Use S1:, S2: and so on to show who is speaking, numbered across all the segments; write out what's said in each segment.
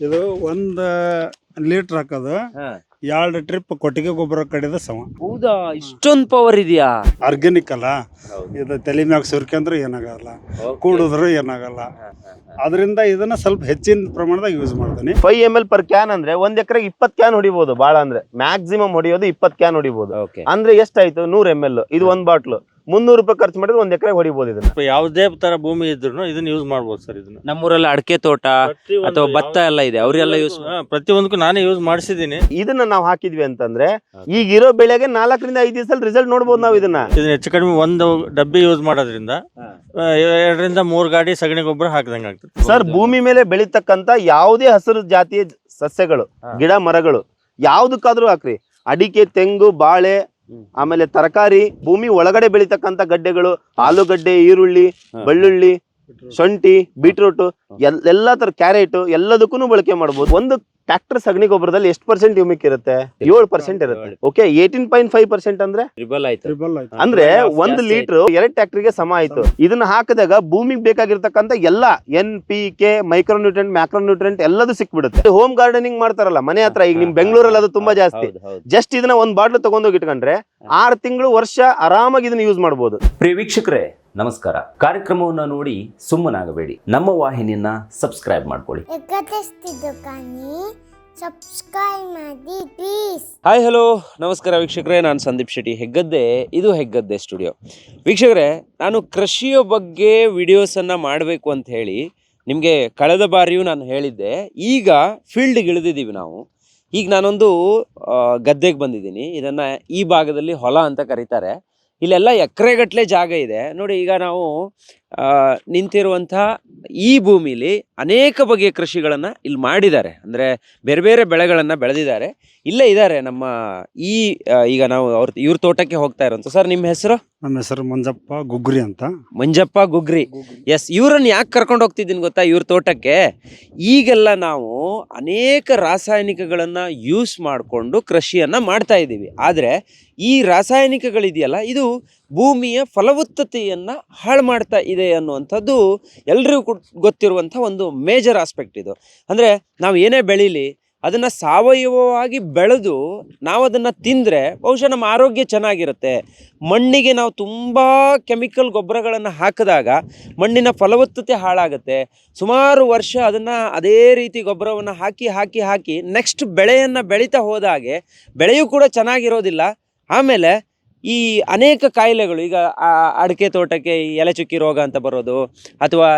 S1: ಇದು 1 ಲೀಟರ್ ಹಾಕೋದು 2 ಟ್ರಿಪ್ ಕೊಟ್ಟಿಗೆ ಗೊಬ್ಬರ ಕಡಿದ ಸಮ.
S2: ಹೌದಾ, ಇಷ್ಟೊಂದು ಪವರ್ ಇದೆಯಾ?
S1: ಆರ್ಗ್ಯಾನಿಕ್ ಅಲ್ಲ ಇದು, ತಲೆ ಮ್ಯಾಗ ಸುರ್ಕಂದ್ರೆ ಏನಾಗಲ್ಲ, ಕೂಡಿದ್ರು ಏನಾಗಲ್ಲ. ಅದರಿಂದ ಇದನ್ನ ಸ್ವಲ್ಪ ಹೆಚ್ಚಿನ ಪ್ರಮಾಣದಾಗ ಯೂಸ್ ಮಾಡ್ತೀನಿ.
S3: 5 ml per ಕ್ಯಾನ್ ಅಂದ್ರೆ 1 ಎಕರೆಗೆ 20 ಕ್ಯಾನ್ ಹೊಡಿಬಹುದು. ಬಾಳ ಅಂದ್ರೆ ಮ್ಯಾಕ್ಸಿಮಮ್ ಹೊಡಿಯೋದು 20 ಕ್ಯಾನ್ ಹೊಡಿಬಹುದು. ಅಂದ್ರೆ ಎಷ್ಟಾಯ್ತು? 100 ml. ಇದು 1 ಬಾಟ್ಲು 300 ರೂಪಾಯಿ ಖರ್ಚು ಮಾಡಿದ್ರೆ 1 ಎಕರೆ ಹೊಡಿಬಹುದು. ಇದನ್ನ
S4: ಯಾವುದೇ ತರ ಭೂಮಿ ಇದ್ರು ಇದನ್ನ ಯೂಸ್ ಮಾಡಬಹುದು ಸರ್. ಇದನ್ನ
S2: ನಮ್ಮೂರಲ್ಲಿ ಅಡಕೆ ತೋಟ ಅಥವಾ ಭತ್ತ ಎಲ್ಲ ಇದೆ, ಅವರೆಲ್ಲ ಯೂಸ್
S4: ಪ್ರತಿಯೊಂದಕ್ಕೂ ನಾನೇ ಯೂಸ್ ಮಾಡಿಸಿದೀನಿ.
S3: ಇದನ್ನ ನಾವು ಹಾಕಿದ್ವಿ ಅಂತಂದ್ರೆ ಈಗ ಇರೋ ಬೆಳೆಗೆ 4 ರಿಂದ 5 ದಿವಸದಲ್ಲಿ ರಿಸಲ್ಟ್ ನೋಡಬಹುದು ನಾವು. ಇದನ್ನ
S4: ಹೆಚ್ಚು ಕಡಿಮೆ 1 ಡಬ್ಬಿ ಯೂಸ್ ಮಾಡೋದ್ರಿಂದ 2 ರಿಂದ 3 ಗಾಡಿ ಸಗಣಿ ಗೊಬ್ಬರ ಹಾಕಿದಂಗ ಆಗ್ತದೆ
S3: ಸರ್. ಭೂಮಿ ಮೇಲೆ ಬೆಳೀತಕ್ಕಂತ ಯಾವುದೇ ಹಸಿರು ಜಾತಿಯ ಸಸ್ಯಗಳು, ಗಿಡ ಮರಗಳು ಯಾವ್ದಕ್ಕಾದ್ರೂ ಹಾಕ್ರಿ. ಅಡಿಕೆ, ತೆಂಗು, ಬಾಳೆ, ಆಮೇಲೆ ತರಕಾರಿ, ಭೂಮಿ ಒಳಗಡೆ ಬೆಳೀತಕ್ಕಂತ ಗಡ್ಡೆಗಳು, ಆಲೂಗಡ್ಡೆ, ಈರುಳ್ಳಿ, ಬೆಳ್ಳುಳ್ಳಿ, ಶುಂಠಿ, ಬೀಟ್ರೂಟ್, ಎಲ್ಲಾ ತರ, ಕ್ಯಾರೆಟ್, ಎಲ್ಲದಕ್ಕೂ ಬಳಕೆ ಮಾಡಬಹುದು. ಒಂದು ಟ್ರ್ಯಾಕ್ಟರ್ ಸಗಣಿ ಗೊಬ್ಬರದಲ್ಲಿ ಎಷ್ಟು % ಹ್ಯೂಮಿಕ್ ಇರುತ್ತೆ? 7% ಇರುತ್ತೆ. ಓಕೆ, 18.5% ಅಂದ್ರೆ
S2: ಟ್ರಿಬಲ್ ಆಯ್ತು.
S3: ಅಂದ್ರೆ 1 ಲೀಟರ್ 2 ಟ್ರ್ಯಾಕ್ಟರ್ಗೆ ಸಮ ಆಯ್ತು. ಇದನ್ನ ಹಾಕಿದಾಗ ಭೂಮಿಗೆ ಬೇಕಾಗಿರ್ತಕ್ಕಂಥ ಎಲ್ಲ NPK, ಮೈಕ್ರೋನ್ಯೂಟ್ರೆಂಟ್, ಮ್ಯಾಕ್ರೋನ್ಯೂಟ್ರೆಂಟ್ ಎಲ್ಲದೂ ಸಿಕ್ಬಿಡುತ್ತೆ. ಹೋಮ್ ಗಾರ್ಡನಿಂಗ್ ಮಾಡ್ತಾರಲ್ಲ ಮನೆ ಹತ್ರ, ಈಗ ನಿಮ್ ಬೆಂಗಳೂರಲ್ಲಿ ಅದು ತುಂಬಾ ಜಾಸ್ತಿ. ಜಸ್ಟ್ ಇದನ್ನ 1 ಬಾಟ್ಲು ತಗೊಂಡೋಗಿ ಇಟ್ಕೊಂಡ್ರೆ 6 ತಿಂಗಳು, ವರ್ಷ ಆರಾಮಾಗಿ ಇದನ್ನ ಯೂಸ್ ಮಾಡಬಹುದು.
S5: ಪ್ರಿಯ ವೀಕ್ಷಕರೇ ನಮಸ್ಕಾರ. ಕಾರ್ಯಕ್ರಮವನ್ನು ನೋಡಿ ಸುಮ್ಮನಾಗಬೇಡಿ, ನಮ್ಮ ವಾಹಿನಿಯನ್ನ ಸಬ್ಸ್ಕ್ರೈಬ್ ಮಾಡ್ಕೊಳ್ಳಿ.
S2: ಹಾಯ್ ಹಲೋ ನಮಸ್ಕಾರ ವೀಕ್ಷಕರೇ, ನಾನು ಸಂದೀಪ್ ಶೆಟ್ಟಿ, ಹೆಗ್ಗದ್ದೆ. ಇದು ಹೆಗ್ಗದ್ದೆ ಸ್ಟುಡಿಯೋ. ವೀಕ್ಷಕರೇ, ನಾನು ಕೃಷಿಯ ಬಗ್ಗೆ ವಿಡಿಯೋಸನ್ನು ಮಾಡಬೇಕು ಅಂತ ಹೇಳಿ ನಿಮಗೆ ಕಳೆದ ಬಾರಿಯೂ ನಾನು ಹೇಳಿದ್ದೆ. ಈಗ ಫೀಲ್ಡ್ಗೆ ಇಳಿದಿದ್ದೀವಿ ನಾವು. ಈಗ ನಾನೊಂದು ಗದ್ದೆಗೆ ಬಂದಿದ್ದೀನಿ. ಇದನ್ನು ಈ ಭಾಗದಲ್ಲಿ ಹೊಲ ಅಂತ ಕರೀತಾರೆ. ಇಲ್ಲೆಲ್ಲ ಎಕರೆಗಟ್ಟಲೆ ಜಾಗ ಇದೆ ನೋಡಿ. ಈಗ ನಾವು ನಿಂತಿರುವಂತಹ ಈ ಭೂಮಿಲಿ ಅನೇಕ ಬಗೆಯ ಕೃಷಿಗಳನ್ನು ಇಲ್ಲಿ ಮಾಡಿದ್ದಾರೆ. ಅಂದರೆ ಬೇರೆ ಬೇರೆ ಬೆಳೆಗಳನ್ನು ಬೆಳೆದಿದ್ದಾರೆ. ಇಲ್ಲೇ ಇದ್ದಾರೆ ನಮ್ಮ ಈಗ ನಾವು ಇವ್ರ ತೋಟಕ್ಕೆ ಹೋಗ್ತಾ ಇರೋಂಥ. ಸರ್, ನಿಮ್ಮ ಹೆಸರು?
S1: ನಮ್ಮ ಹೆಸರು ಮಂಜಪ್ಪ ಗುಗ್ರಿ ಅಂತ.
S2: ಮಂಜಪ್ಪ ಗುಗ್ರಿ, ಎಸ್. ಇವ್ರನ್ನ ಯಾಕೆ ಕರ್ಕೊಂಡು ಹೋಗ್ತಿದ್ದೀನಿ ಗೊತ್ತಾ ಇವ್ರ ತೋಟಕ್ಕೆ? ಈಗೆಲ್ಲ ನಾವು ಅನೇಕ ರಾಸಾಯನಿಕಗಳನ್ನು ಯೂಸ್ ಮಾಡಿಕೊಂಡು ಕೃಷಿಯನ್ನು ಮಾಡ್ತಾ ಇದ್ದೀವಿ. ಆದರೆ ಈ ರಾಸಾಯನಿಕಗಳಿದೆಯಲ್ಲ, ಇದು ಭೂಮಿಯ ಫಲವತ್ತತೆಯನ್ನು ಹಾಳು ಮಾಡ್ತಾ ಇದೆ ಅನ್ನುವಂಥದ್ದು ಎಲ್ರಿಗೂ ಗೊತ್ತಿರುವಂಥ ಒಂದು ಮೇಜರ್ ಆಸ್ಪೆಕ್ಟ್ ಇದು. ಅಂದರೆ ನಾವು ಏನೇ ಬೆಳೀಲಿ ಅದನ್ನು ಸಾವಯವವಾಗಿ ಬೆಳೆದು ನಾವು ಅದನ್ನು ತಿಂದರೆ ಬಹುಶಃ ನಮ್ಮ ಆರೋಗ್ಯ ಚೆನ್ನಾಗಿರುತ್ತೆ. ಮಣ್ಣಿಗೆ ನಾವು ತುಂಬ ಕೆಮಿಕಲ್ ಗೊಬ್ಬರಗಳನ್ನು ಹಾಕಿದಾಗ ಮಣ್ಣಿನ ಫಲವತ್ತತೆ ಹಾಳಾಗುತ್ತೆ. ಸುಮಾರು ವರ್ಷ ಅದನ್ನು ಅದೇ ರೀತಿ ಗೊಬ್ಬರವನ್ನು ಹಾಕಿ ನೆಕ್ಸ್ಟ್ ಬೆಳೆಯನ್ನು ಬೆಳೀತಾ ಹೋದಾಗೆ ಬೆಳೆಯೂ ಕೂಡ ಚೆನ್ನಾಗಿರೋದಿಲ್ಲ. ಆಮೇಲೆ ಈ ಅನೇಕ ಕಾಯಿಲೆಗಳು, ಈಗ ಅಡಿಕೆ ತೋಟಕ್ಕೆ ಎಲೆ ಚುಕ್ಕಿ ರೋಗ ಅಂತ ಬರೋದು, ಅಥವಾ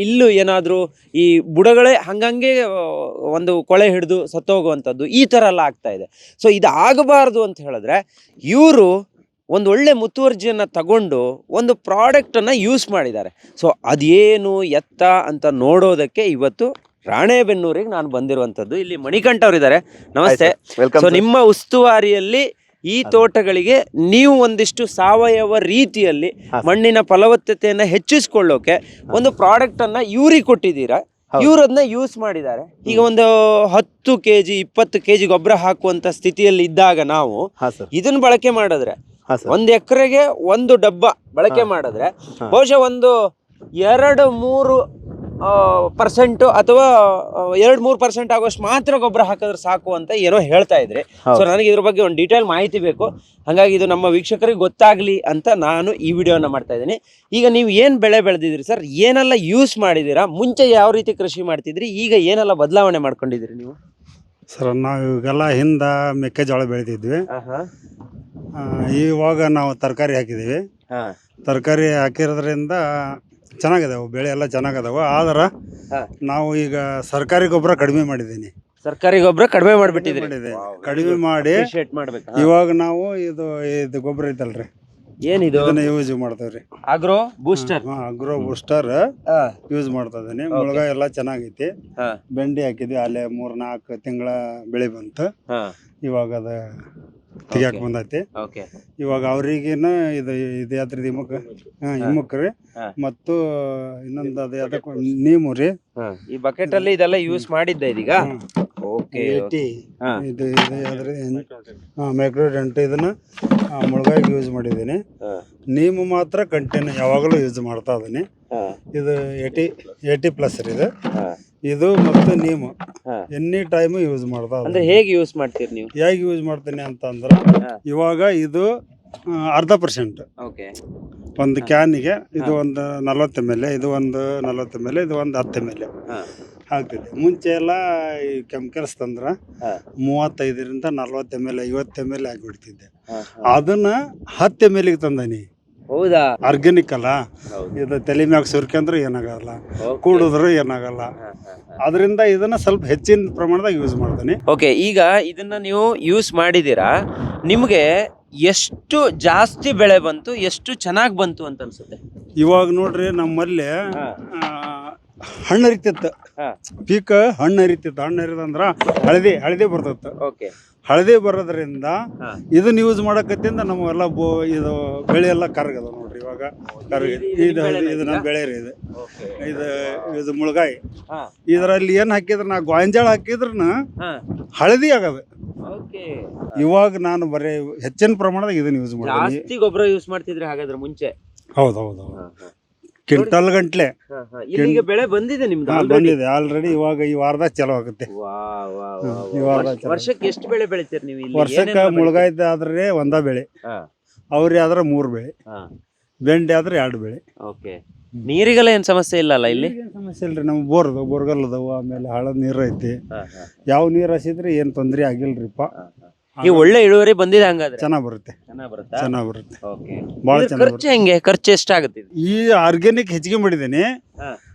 S2: ಇಲ್ಲೂ ಏನಾದರೂ ಈ ಬುಡಗಳೇ ಹಂಗಂಗೆ ಒಂದು ಕೊಳೆ ಹಿಡಿದು ಸತ್ತೋಗುವಂಥದ್ದು, ಈ ಥರ ಎಲ್ಲ ಆಗ್ತಾ ಇದೆ. ಸೊ ಇದು ಆಗಬಾರ್ದು ಅಂತ ಹೇಳಿದ್ರೆ ಇವರು ಒಂದು ಒಳ್ಳೆ ಮುತುವರ್ಜಿಯನ್ನು ತಗೊಂಡು ಒಂದು ಪ್ರಾಡಕ್ಟನ್ನು ಯೂಸ್ ಮಾಡಿದ್ದಾರೆ. ಸೊ ಅದೇನು ಎತ್ತ ಅಂತ ನೋಡೋದಕ್ಕೆ ಇವತ್ತು ರಾಣೆಬೆನ್ನೂರಿಗೆ ನಾನು ಬಂದಿರುವಂಥದ್ದು. ಇಲ್ಲಿ ಮಣಿಕಂಠ ಅವರಿದ್ದಾರೆ, ನಮಸ್ತೆ. ಸೊ ನಿಮ್ಮ ಉಸ್ತುವಾರಿಯಲ್ಲಿ ಈ ತೋಟಗಳಿಗೆ ನೀವು ಒಂದಿಷ್ಟು ಸಾವಯವ ರೀತಿಯಲ್ಲಿ ಮಣ್ಣಿನ ಫಲವತ್ತತೆಯನ್ನು ಹೆಚ್ಚಿಸ್ಕೊಳ್ಳೋಕೆ ಒಂದು ಪ್ರಾಡಕ್ಟ್ ಅನ್ನ ಇವ್ರಿಗೆ ಕೊಟ್ಟಿದ್ದೀರಾ. ಇವ್ರು ಅದನ್ನ ಯೂಸ್ ಮಾಡಿದ್ದಾರೆ. ಈಗ ಒಂದು 10 kg 20 kg ಗೊಬ್ಬರ ಹಾಕುವಂತ ಸ್ಥಿತಿಯಲ್ಲಿ ಇದ್ದಾಗ ನಾವು ಇದನ್ನ ಬಳಕೆ ಮಾಡಿದ್ರೆ, 1 ಎಕರೆಗೆ 1 ಡಬ್ಬ ಬಳಕೆ ಮಾಡಿದ್ರೆ ಬಹುಶಃ ಒಂದು 2-3% ಅಥವಾ 2-3% ಆಗೋಷ್ಟು ಮಾತ್ರ ಗೊಬ್ಬರ ಹಾಕಿದ್ರೆ ಸಾಕು ಅಂತ ಏನೋ ಹೇಳ್ತಾ ಇದ್ರಿ. ಸೊ ನನಗೆ ಇದ್ರ ಬಗ್ಗೆ ಒಂದು ಡೀಟೇಲ್ ಮಾಹಿತಿ ಬೇಕು. ಹಾಗಾಗಿ ಇದು ನಮ್ಮ ವೀಕ್ಷಕರಿಗೆ ಗೊತ್ತಾಗ್ಲಿ ಅಂತ ನಾನು ಈ ವಿಡಿಯೋನ ಮಾಡ್ತಾ ಇದ್ದೀನಿ. ಈಗ ನೀವು ಏನು ಬೆಳೆ ಬೆಳೆದಿದ್ರಿ ಸರ್, ಏನೆಲ್ಲ ಯೂಸ್ ಮಾಡಿದ್ದೀರಾ? ಮುಂಚೆ ಯಾವ ರೀತಿ ಕೃಷಿ ಮಾಡ್ತಿದ್ರಿ, ಈಗ ಏನೆಲ್ಲ ಬದಲಾವಣೆ ಮಾಡ್ಕೊಂಡಿದ್ದೀರಿ ನೀವು?
S1: ಸರ್, ನಾವು ಇವಾಗೆಲ್ಲ ಹಿಂದೆ ಮೆಕ್ಕೆಜೋಳ ಬೆಳಿತಿದ್ವಿ. ಇವಾಗ ನಾವು ತರಕಾರಿ ಹಾಕಿದ್ದೀವಿ. ತರಕಾರಿ ಹಾಕಿರೋದ್ರಿಂದ ಚೆನ್ನಾಗಿದಾವೆ, ಬೆಳೆ ಎಲ್ಲ ಚೆನ್ನಾಗದಾವೆ. ಆದ್ರೆ ನಾವು ಈಗ ಸರ್ಕಾರಿ ಗೊಬ್ಬರ ಕಡಿಮೆ ಮಾಡಿದ್ದೀನಿ.
S2: ಸರ್ಕಾರಿ ಗೊಬ್ಬರ ಕಡಿಮೆ ಮಾಡಿಬಿಟ್ಟಿದ್ದೀರಿ?
S1: ಕಡಿಮೆ ಮಾಡಿ ಇವಾಗ ನಾವು ಇದು ಗೊಬ್ಬರ ಐತಲ್ರಿ,
S2: ಏನಿದು
S1: ಯೂಸ್ ಮಾಡ್ತೇವ್ರಿ.
S2: Agro booster.
S1: Agro booster use ಮಾಡ್ತಾ ಇದೀನಿ. ಮುಳಗ ಎಲ್ಲ ಚೆನ್ನಾಗೈತಿ. ಬೆಂಡಿ ಹಾಕಿದ್ವಿ, ಅಲ್ಲೇ 3-4 ತಿಂಗಳ ಬೆಳೆ ಬಂತು. ಇವಾಗ ಅದ ತೆಗಿಯಾಕ ಬಂದೈತಿ. ಇವಾಗ ಅವ್ರಿಗೇನ ಇದು ಯಾತ್ರೆ ಹಿಮ್ಮಕ್ರಿ ಮತ್ತು ಇನ್ನೊಂದು ಅದು ಯಾವ್ದಕ್ಕೆ ನೀಮು ರೀ.
S2: ಈ ಬಕೆಟ್ ಅಲ್ಲಿ ಇದೆಲ್ಲ ಯೂಸ್ ಮಾಡಿದ್ದೆ ಇದೀಗ.
S1: ಇದು ಯಾವ್ದ್ರಿ ಮೈಕ್ರೋಡೆಂಟ್, ಇದನ್ನ ಮುಳುಗಾಗಿ ಯೂಸ್ ಮಾಡಿದ್ದೀನಿ. ನೀಮು ಮಾತ್ರ ಕಂಟಿನ್ಯೂ ಯಾವಾಗಲೂ ಯೂಸ್ ಮಾಡ್ತಾ ಇದೀನಿ. ಇದು 80+ ರೀ. ಇದು ಇದು ಮತ್ತು ನೀಮು
S2: ಹಾ.
S1: ಎನಿ ಟೈಮ್ ಯೂಸ್ ಮಾಡ್ತಾ
S2: ಅಂದ್ರೆ ಹೇಗೆ ಯೂಸ್ ಮಾಡ್ತೀರಿ ನೀವು?
S1: ಹೇಗೆ ಯೂಸ್ ಮಾಡ್ತೀನಿ ಅಂತಂದ್ರೆ
S2: ಹಾ.
S1: ಇವಾಗ ಇದು 0.5%
S2: ಓಕೆ
S1: ಒಂದು ಕ್ಯಾನಿಗೆ ಇದು ಒಂದು 40 ml, ಇದು ಒಂದು 40 ml, ಇದು ಒಂದು 10 ml
S2: ಹಾ.
S1: ಆಗ್ತಿದೆ. ಮುಂಚೆ ಎಲ್ಲ ಈ ಕೆಮಿಕಲ್ಸ್ ತಂದ್ರೆ
S2: ಹಾ.
S1: 35ರಿಂದ 40 ml 50 ml ಹಾಕಿಬಿಡ್ತಿದ್ದೆ.
S2: ಹಾ,
S1: ಅದನ್ನ 10 ml ತಂದನಿ.
S2: ಹೌದಾ?
S1: ಆರ್ಗ್ಯಾನಿಕ್ ಅಲ್ಲ,
S2: ಹೌದು.
S1: ಇದು ತಲೆ ಮ್ಯಾಗ ಸುರ್ಕಂದ್ರೆ ಏನಾಗಲ್ಲ,
S2: Okay.
S1: ಕೂಡಿದ್ರು ಏನಾಗಲ್ಲ. ಅದರಿಂದ ಇದನ್ನ ಸ್ವಲ್ಪ ಹೆಚ್ಚಿನ ಪ್ರಮಾಣದಾಗ ಯೂಸ್ ಮಾಡ್ತೀನಿ.
S2: ಓಕೆ, ಈಗ ಇದನ್ನ ನೀವು ಯೂಸ್ ಮಾಡಿದೀರಾ, ನಿಮ್ಗೆ ಎಷ್ಟು ಜಾಸ್ತಿ ಬೆಳೆ ಬಂತು, ಎಷ್ಟು ಚೆನ್ನಾಗಿ ಬಂತು ಅಂತ ಅನ್ಸುತ್ತೆ?
S1: ಇವಾಗ ನೋಡ್ರಿ ನಮ್ಮಲ್ಲಿ ಹಣ್ಣು ಹರಿತಿತ್ತು,
S2: ಹಾ.
S1: ಪೀಕ್ ಹಣ್ಣು ಹರಿತಿತ್ತು. ಹಣ್ಣು ಹರಿದಂದ್ರ ಹಳದಿ ಬರ್ತೈತೆ.
S2: ಓಕೆ.
S1: ಹಳದಿ ಬರೋದ್ರಿಂದ
S2: ಹಾ.
S1: ಇದನ್ನ ಯೂಸ್ ಮಾಡಕತ್ತಿಂದ ನಮ್ಮೆಲ್ಲ ಇದು ಬೆಳೆ ಎಲ್ಲ ಕರಗದ ನೋಡ್ರಿ. ಇವಾಗ ಇದು ನಮ್ಮ ಬೆಳೆ ರೀ. ಇದು ಮುಳಗಾಯಿ.
S2: ಹಾ.
S1: ಇದರಲ್ಲಿ ಏನ್ ಹಾಕಿದ್ರ ನಾ ಗೋಂಜಾಳ ಹಾಕಿದ್ರನ
S2: ಹಾ.
S1: ಹಳದಿ ಆಗದ.
S2: ಓಕೆ.
S1: ಇವಾಗ ನಾನು ಬರೀ ಹೆಚ್ಚಿನ ಪ್ರಮಾಣದಾಗ ಇದನ್ನ ಯೂಸ್ ಮಾಡ್ತೀನಿ.
S2: ಜಾಸ್ತಿ ಗೊಬ್ಬರ ಯೂಸ್ ಮಾಡ್ತಿದ್ರೆ ಹಾಗಾದ್ರೆ ಮುಂಚೆ?
S1: ಹೌದು. ಕ್ವಿಂಟಲ್ ಗಂಟ್ಲೆ
S2: ಇಲ್ಲಿಗೆ ಬೆಳೆ ಬಂದಿದೆ ನಿಮ್ದು already?
S1: ಬಂದಿದೆ ಆಲ್ರೆಡಿ. ಇವಾಗ ಈ ವಾರದಾಗ ಚಲೋ ಆಗುತ್ತೆ. ಈ ವಾರದಾಗ ಚಲೋ.
S2: ವರ್ಷಕ್ಕೆ ಎಷ್ಟು ಬೆಳೆ ಬೆಳಿತೀರಿ ನೀವು ಇಲ್ಲಿ?
S1: ವರ್ಷಕ್ಕೆ ಮುಳಗಾಯ್ದ ಆದ್ರೆ ಒಂದ ಬೆಳೆ, ಅವ್ರಿ ಆದ್ರೆ 3 ಬೆಳೆ, ಬೆಂಡೆ ಆದ್ರೆ 2 ಬೆಳೆ.
S2: ಓಕೆ. ನೀರಿಗೆಲ್ಲ ಏನ್ ಸಮಸ್ಯೆ ಇಲ್ಲಲ್ಲ ಇಲ್ಲಿ?
S1: ಏನ್ ಸಮಸ್ಯೆ ಇಲ್ರಿ. ನಮ್ ಬೋರ್ಗಲ್ ಅದಾವ, ಆಮೇಲೆ ಹಳದ ನೀರ್ ಐತಿ. ಯಾವ ನೀರ್ ಹಸಿದ್ರೆ ಏನ್ ತೊಂದ್ರೆ ಆಗಿಲ್ರಿಪ್ಪ.
S2: ಈ ಒಳ್ಳೆ ಇಳುವರಿ ಬಂದಿದೆ ಹಂಗಾದ್ರೆ?
S1: ಚೆನ್ನಾಗ್ ಬರುತ್ತೆ.
S2: ಚೆನ್ನಾಗ್ ಬರುತ್ತೆ.
S1: ಬಾಳ ಚೆನ್ನಾಗ್
S2: ಖರ್ಚು ಹೆಂಗೆ? ಖರ್ಚು ಎಷ್ಟಾಗುತ್ತೆ?
S1: ಈ ಆರ್ಗ್ಯಾನಿಕ್ ಹೆಚ್ಚಿಗೆ ಮಾಡಿದ್ದೇನೆ,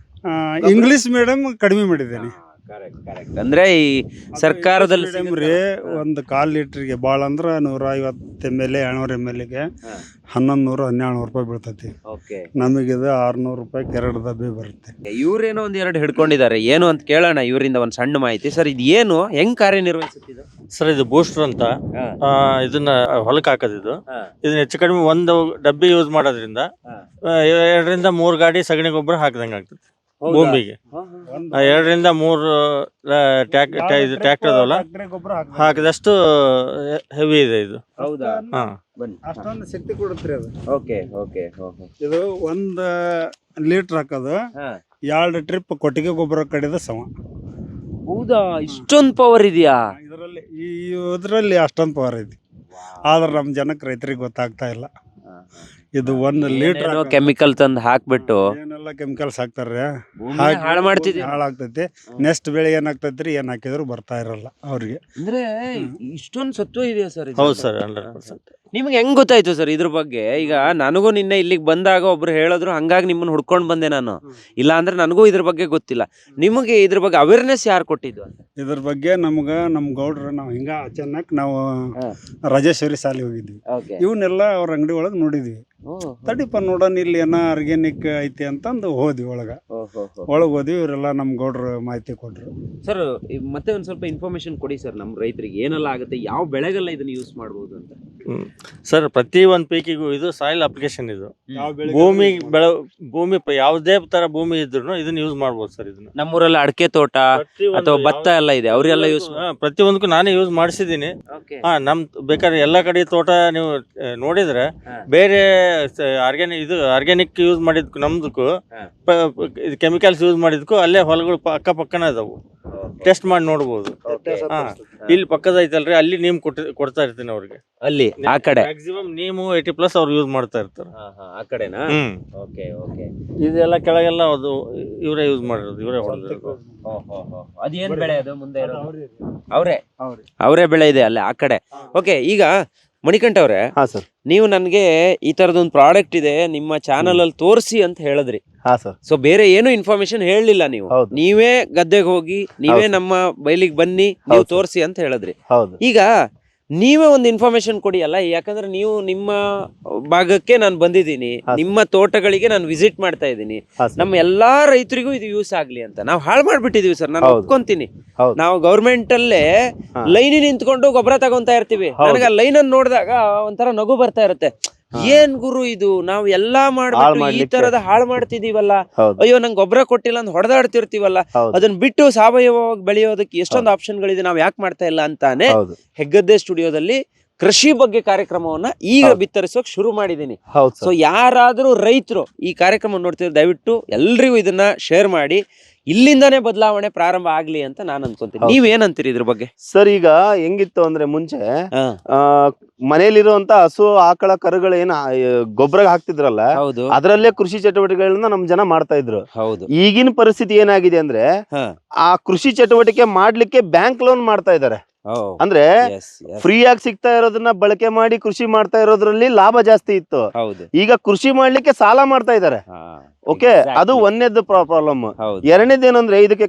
S1: ಇಂಗ್ಲಿಷ್ ಮೀಡಿಯಂ ಕಡಿಮೆ ಮಾಡಿದ್ದೇನೆ.
S2: ಅಂದ್ರೆ ಈ ಸರ್ಕಾರದಲ್ಲಿ
S1: ರೀ ಒಂದು 1/4 ಲೀಟರ್ಗೆ ಭಾಳ ಅಂದ್ರ 150 ml 200 mlಗೆ 1100-1200 ರೂಪಾಯಿ ಬೀಳ್ತೈತಿ. ನಮಗಿದು 600 ರೂಪಾಯಿ 2 ಡಬ್ಬಿ ಬರುತ್ತೆ.
S2: ಇವ್ರೇನೋ 1-2 ಹಿಡ್ಕೊಂಡಿದ್ದಾರೆ, ಏನು ಅಂತ ಕೇಳೋಣ ಇವರಿಂದ ಒಂದು ಸಣ್ಣ ಮಾಹಿತಿ. ಸರ್, ಇದು ಏನು, ಹೆಂಗ್ ಕಾರ್ಯನಿರ್ವಹಿಸುತ್ತಿದೆ?
S4: ಸರ್, ಇದು ಬೂಸ್ಟರ್ ಅಂತ. ಇದನ್ನ ಹೊಲಕ್ಕೆ ಹಾಕೋದು. ಇದನ್ನ ಹೆಚ್ಚು ಕಡಿಮೆ ಒಂದು ಡಬ್ಬಿ ಯೂಸ್ ಮಾಡೋದ್ರಿಂದ 2ರಿಂದ 3 ಗಾಡಿ ಸಗಣಿ ಗೊಬ್ಬರ ಹಾಕಿದಂಗೆ ಆಗ್ತದೆ ಭೂಮಿಗೆ. 2ರಿಂದ 3 ಟ್ರ್ಯಾಕ್ಟರ್ ಅದಾವಲ್ಲ, ಹಾಕಿದಷ್ಟು ಹೆವಿ ಇದೆ ಇದು.
S2: ಹೌದಾ?
S1: ಅಷ್ಟೊಂದು ಶಕ್ತಿ ಕೊಡುತ್ತೆ ಅದು.
S2: ಓಕೆ.
S1: ಇದು 1 ಲೀಟರ್ ಹಾಕೋದು 2 ಟ್ರಿಪ್ ಕೊಟ್ಟಿಗೆ ಗೊಬ್ಬರ ಕಡಿದ ಸಮ.
S2: ಹೌದಾ? ಇಷ್ಟೊಂದು ಪವರ್ ಇದೆಯಾ
S1: ಇದ್ರಲ್ಲಿ? ಅಷ್ಟೊಂದು ಪವರ್ ಐತಿ. ಆದ್ರೆ ನಮ್ಮ ಜನಕ್ಕೆ ರೈತರಿಗೆ ಗೊತ್ತಾಗ್ತಾ ಇಲ್ಲ. ಇದು 1 ಲೀಟರ್
S2: ಕೆಮಿಕಲ್ ತಂದು ಹಾಕ್ಬಿಟ್ಟು
S1: ಏನೆಲ್ಲ ಕೆಮಿಕಲ್ಸ್ ಹಾಕ್ತಾರೆ, ಹಾಳಾಗ್ತೈತಿ. ನೆಕ್ಸ್ಟ್ ಬೆಳೆ ಏನಾಗ್ತೈತ್ರಿ, ಏನ್ ಹಾಕಿದ್ರು ಬರ್ತಾ ಇರಲ್ಲ ಅವ್ರಿಗೆ.
S2: ಅಂದ್ರೆ ಇಷ್ಟೊಂದು ಸತ್ವ ಇದೆಯಾ ಸರ್?
S4: ಹೌದು ಸರ್, 100%.
S2: ನಿಮ್ಗೆ ಹೆಂಗ್ ಗೊತ್ತಾಯ್ತು ಸರ್ ಇದ್ರ ಬಗ್ಗೆ? ಈಗ ನನಗೂ ನಿನ್ನೆ ಇಲ್ಲಿಗೆ ಬಂದಾಗ ಒಬ್ರು ಹೇಳಿದ್ರು, ಹಂಗಾಗಿ ನಿಮ್ಮನ್ನ ಹುಡ್ಕೊಂಡ್ ಬಂದೆ ನಾನು. ಇಲ್ಲ ಅಂದ್ರೆ ನನಗೂ ಇದ್ರ ಬಗ್ಗೆ ಗೊತ್ತಿಲ್ಲ. ನಿಮಗೆ ಇದ್ರ ಬಗ್ಗೆ ಅವೇರ್ನೆಸ್ ಯಾರು ಕೊಟ್ಟಿದ್ದು?
S1: ಇದ್ರ ಬಗ್ಗೆ ನಮ್ ಗೌಡ್ರು ನಾವು ಹಿಂಗ ಅಚಾನಕ್ ನಾವು ರಾಜೇಶ್ವರಿ ಸಾಲಿ ಹೋಗಿದ್ವಿ. ಇವನ್ನೆಲ್ಲ ಅವ್ರ ಅಂಗಡಿ ಒಳಗ್ ನೋಡಿದ್ವಿ. ತಡಿಪ ನೋಡೋಣ ಇಲ್ಲಿ ಏನೋ ಆರ್ಗ್ಯಾನಿಕ್ ಐತಿ ಅಂತಂದು ಹೋದ್ವಿ. ಒಳಗ್ ಹೋದ್ವಿ. ಇವರೆಲ್ಲ ನಮ್ ಗೌಡ್ರು ಮಾಹಿತಿ ಕೊಟ್ರು.
S2: ಸರ್, ಮತ್ತೆ ಒಂದ್ ಸ್ವಲ್ಪ ಇನ್ಫಾರ್ಮೇಶನ್ ಕೊಡಿ ಸರ್, ನಮ್ ರೈತರಿಗೆ ಏನೆಲ್ಲ ಆಗುತ್ತೆ, ಯಾವ ಬೆಳೆಗೆಲ್ಲ ಇದನ್ನ ಯೂಸ್ ಮಾಡಬಹುದು ಅಂತ.
S4: ಸರ್, ಪ್ರತಿ ಒಂದು ಪೀಕಿಗೂ ಇದು ಸಾಯಿಲ್ ಅಪ್ಲಿಕೇಶನ್. ಇದು ಭೂಮಿ ಯಾವುದೇ ತರ ಭೂಮಿ ಇದ್ರು ಇದನ್ನ ಯೂಸ್ ಮಾಡ್ಬೋದು ಸರ್. ಇದನ್ನ
S2: ನಮ್ಮೂರಲ್ಲಿ ಅಡಕೆ ತೋಟ ಅಥವಾ ಭತ್ತ ಎಲ್ಲ ಇದೆ, ಅವರೆಲ್ಲ ಯೂಸ್
S4: ಪ್ರತಿಯೊಂದಕ್ಕೂ ನಾನೇ ಯೂಸ್ ಮಾಡಿಸಿದೀನಿ. ನಮ್ ಬೇಕಾದ್ರೆ ಎಲ್ಲಾ ಕಡೆ ತೋಟ ನೀವು ನೋಡಿದ್ರೆ ಬೇರೆ ಆರ್ಗ್ಯಾನಿಕ್ ಯೂಸ್ ಮಾಡಿದ್ಕು ನಮ್ದಕ್ಕೂ ಕೆಮಿಕಲ್ಸ್ ಯೂಸ್ ಮಾಡಿದ್ಕು ಅಲ್ಲೇ ಹೊಲಗಳು ಅಕ್ಕಪಕ್ಕನ ಅದಾವು. ಟೆಸ್ಟ್ ಮಾಡಿ ನೋಡ್ಬೋದು. ಇಲ್ಲಿ ಪಕ್ಕದ ಐತಲ್ರಿ, ಅಲ್ಲಿ ನೀಮ್ ಕೊಡ್ತಾ ಇರ್ತೀನಿ ಅವ್ರಿಗೆ. ಅಲ್ಲಿ ಆ ಕಡೆ ಮ್ಯಾಕ್ಸಿಮಮ್ ನೀಮು 80+ ಅವ್ರು ಯೂಸ್ ಮಾಡ್ತಾ ಇರ್ತಾರೆ.
S2: ಆ ಕಡೆನಾ?
S4: ಇದೆಲ್ಲ ಕೆಳಗೆಲ್ಲ ಅದು ಇವರೇ ಯೂಸ್ ಮಾಡಿರೋದು, ಇವರೇ ಹೊಡೆದಿರೋದು.
S2: ಅದೇನ್ ಬೆಳೆ ಅದು ಮುಂದೆ ಇರೋದು? ಅವರೇ ಬೆಳೆ ಇದೆ ಅಲ್ಲೇ ಆ ಕಡೆ. ಓಕೆ, ಈಗ ಮಣಿಕಂಠ ಅವ್ರೆ, ನೀವು ನನ್ಗೆ ಈ ತರದೊಂದು ಪ್ರಾಡಕ್ಟ್ ಇದೆ ನಿಮ್ಮ ಚಾನಲ್ ಅಲ್ಲಿ ತೋರಿಸಿ ಅಂತ ಹೇಳಿದ್ರಿ. ಸೊ ಬೇರೆ ಏನು ಇನ್ಫಾರ್ಮೇಶನ್ ಹೇಳಲಿಲ್ಲ ನೀವು. ನೀವೇ ಗದ್ದೆಗೆ ಹೋಗಿ ನೀವೇ ನಮ್ಮ ಬೈಲಿಗೆ ಬನ್ನಿ, ನೀವು ತೋರಿಸಿ ಅಂತ ಹೇಳಿದ್ರಿ. ಈಗ ನೀವೇ ಒಂದು ಇನ್ಫಾರ್ಮೇಶನ್ ಕೊಡಿ ಅಲ್ಲ, ಯಾಕಂದ್ರೆ ನೀವು ನಿಮ್ಮ ಭಾಗಕ್ಕೆ ನಾನು ಬಂದಿದ್ದೀನಿ, ನಿಮ್ಮ ತೋಟಗಳಿಗೆ ನಾನು ವಿಸಿಟ್ ಮಾಡ್ತಾ ಇದ್ದೀನಿ. ನಮ್ಮ ಎಲ್ಲಾ ರೈತರಿಗೂ ಇದು ಯೂಸ್ ಆಗ್ಲಿ ಅಂತ ನಾವು ಹಾಳು ಮಾಡ್ಬಿಟ್ಟಿದೀವಿ ಸರ್. ನಾನು ಒಪ್ಕೊಂತೀನಿ. ನಾವು ಗೌರ್ಮೆಂಟ್ ಅಲ್ಲೇ ಲೈನ್ ನಿಂತ್ಕೊಂಡು ಗೊಬ್ಬರ ತಗೊಂತಾ ಇರ್ತೀವಿ. ನನಗೆ ಆ ಲೈನ್ ಅನ್ನು ನೋಡಿದಾಗ ಒಂಥರ ನಗು ಬರ್ತಾ ಇರುತ್ತೆ. ಏನ್ ಗುರು ಇದು, ನಾವು ಎಲ್ಲಾ ಮಾಡ್ಬಿಟ್ಟು ಈ ತರದ ಹಾಳು ಮಾಡ್ತಿದೀವಲ್ಲ, ಅಯ್ಯೋ ನಂಗೆ ಗೊಬ್ಬರ ಕೊಟ್ಟಿಲ್ಲ ಅಂತ ಹೊಡೆದಾಡ್ತಿರ್ತೀವಲ್ಲ, ಅದನ್ನ ಬಿಟ್ಟು ಸಾವಯವವಾಗಿ ಬೆಳೆಯೋದಕ್ಕೆ ಎಷ್ಟೊಂದು ಆಪ್ಷನ್ಗಳಿದೆ, ನಾವ್ ಯಾಕೆ ಮಾಡ್ತಾ ಇಲ್ಲ ಅಂತಾನೆ ಹೆಗ್ಗದ್ದೆ ಸ್ಟುಡಿಯೋದಲ್ಲಿ ಕೃಷಿ ಬಗ್ಗೆ ಕಾರ್ಯಕ್ರಮವನ್ನ ಈಗ ಬಿತ್ತರಿಸೋಕ್ ಶುರು ಮಾಡಿದೀನಿ. ಸೊ ಯಾರಾದ್ರೂ ರೈತರು ಈ ಕಾರ್ಯಕ್ರಮ ನೋಡ್ತಿದ್ರೆ ದಯವಿಟ್ಟು ಎಲ್ರಿಗೂ ಇದನ್ನ ಶೇರ್ ಮಾಡಿ. ಇಲ್ಲಿಂದಾನೇ ಬದಲಾವಣೆ ಪ್ರಾರಂಭ ಆಗ್ಲಿ ಅಂತ ನಾನು ಅನ್ಕೊಂತೀನಿ. ನೀವೇನಂತೀರಿ ಇದ್ರ ಬಗ್ಗೆ?
S3: ಸರ್ ಈಗ ಹೆಂಗಿತ್ತು ಅಂದ್ರೆ ಮುಂಚೆ
S2: ಹಾ,
S3: ಮನೆಯಲ್ಲಿರುವಂತ ಹಸು ಆಕಳ ಕರುಗಳು ಏನ್ ಗೊಬ್ಬರ ಹಾಕ್ತಿದ್ರಲ್ಲ,
S2: ಹೌದು
S3: ಅದರಲ್ಲೇ ಕೃಷಿ ಚಟುವಟಿಕೆಗಳನ್ನ ನಮ್ ಜನ ಮಾಡ್ತಾ ಇದ್ರು.
S2: ಹೌದು.
S3: ಈಗಿನ ಪರಿಸ್ಥಿತಿ ಏನಾಗಿದೆ ಅಂದ್ರೆ
S2: ಹಾ.
S3: ಆ ಕೃಷಿ ಚಟುವಟಿಕೆ ಮಾಡ್ಲಿಕ್ಕೆ ಬ್ಯಾಂಕ್ ಲೋನ್ ಮಾಡ್ತಾ ಇದ್ದಾರೆ.
S2: ಓ,
S3: ಅಂದ್ರೆ
S2: yes, yes.
S3: ಫ್ರೀ ಆಗಿ ಸಿಗ್ತಾ ಇರೋದನ್ನ ಬಳಕೆ ಮಾಡಿ ಕೃಷಿ ಮಾಡ್ತಾ ಇರೋದ್ರಲ್ಲಿ ಲಾಭ ಜಾಸ್ತಿ ಇತ್ತು.
S2: ಹೌದು.
S3: ಈಗ ಕೃಷಿ ಮಾಡ್ಲಿಕ್ಕೆ ಸಾಲ ಮಾಡ್ತಾ ಇದ್ದಾರೆ.
S2: ಹಾ,
S3: ಓಕೆ,
S2: exactly.
S3: ಅದು ಒಂದೇದ್ದು ಪ್ರಾಬ್ಲಮ್.
S2: ಹೌದು.
S3: ಎರಡನೇದೇನಂದ್ರೆ ಇದಕ್ಕೆ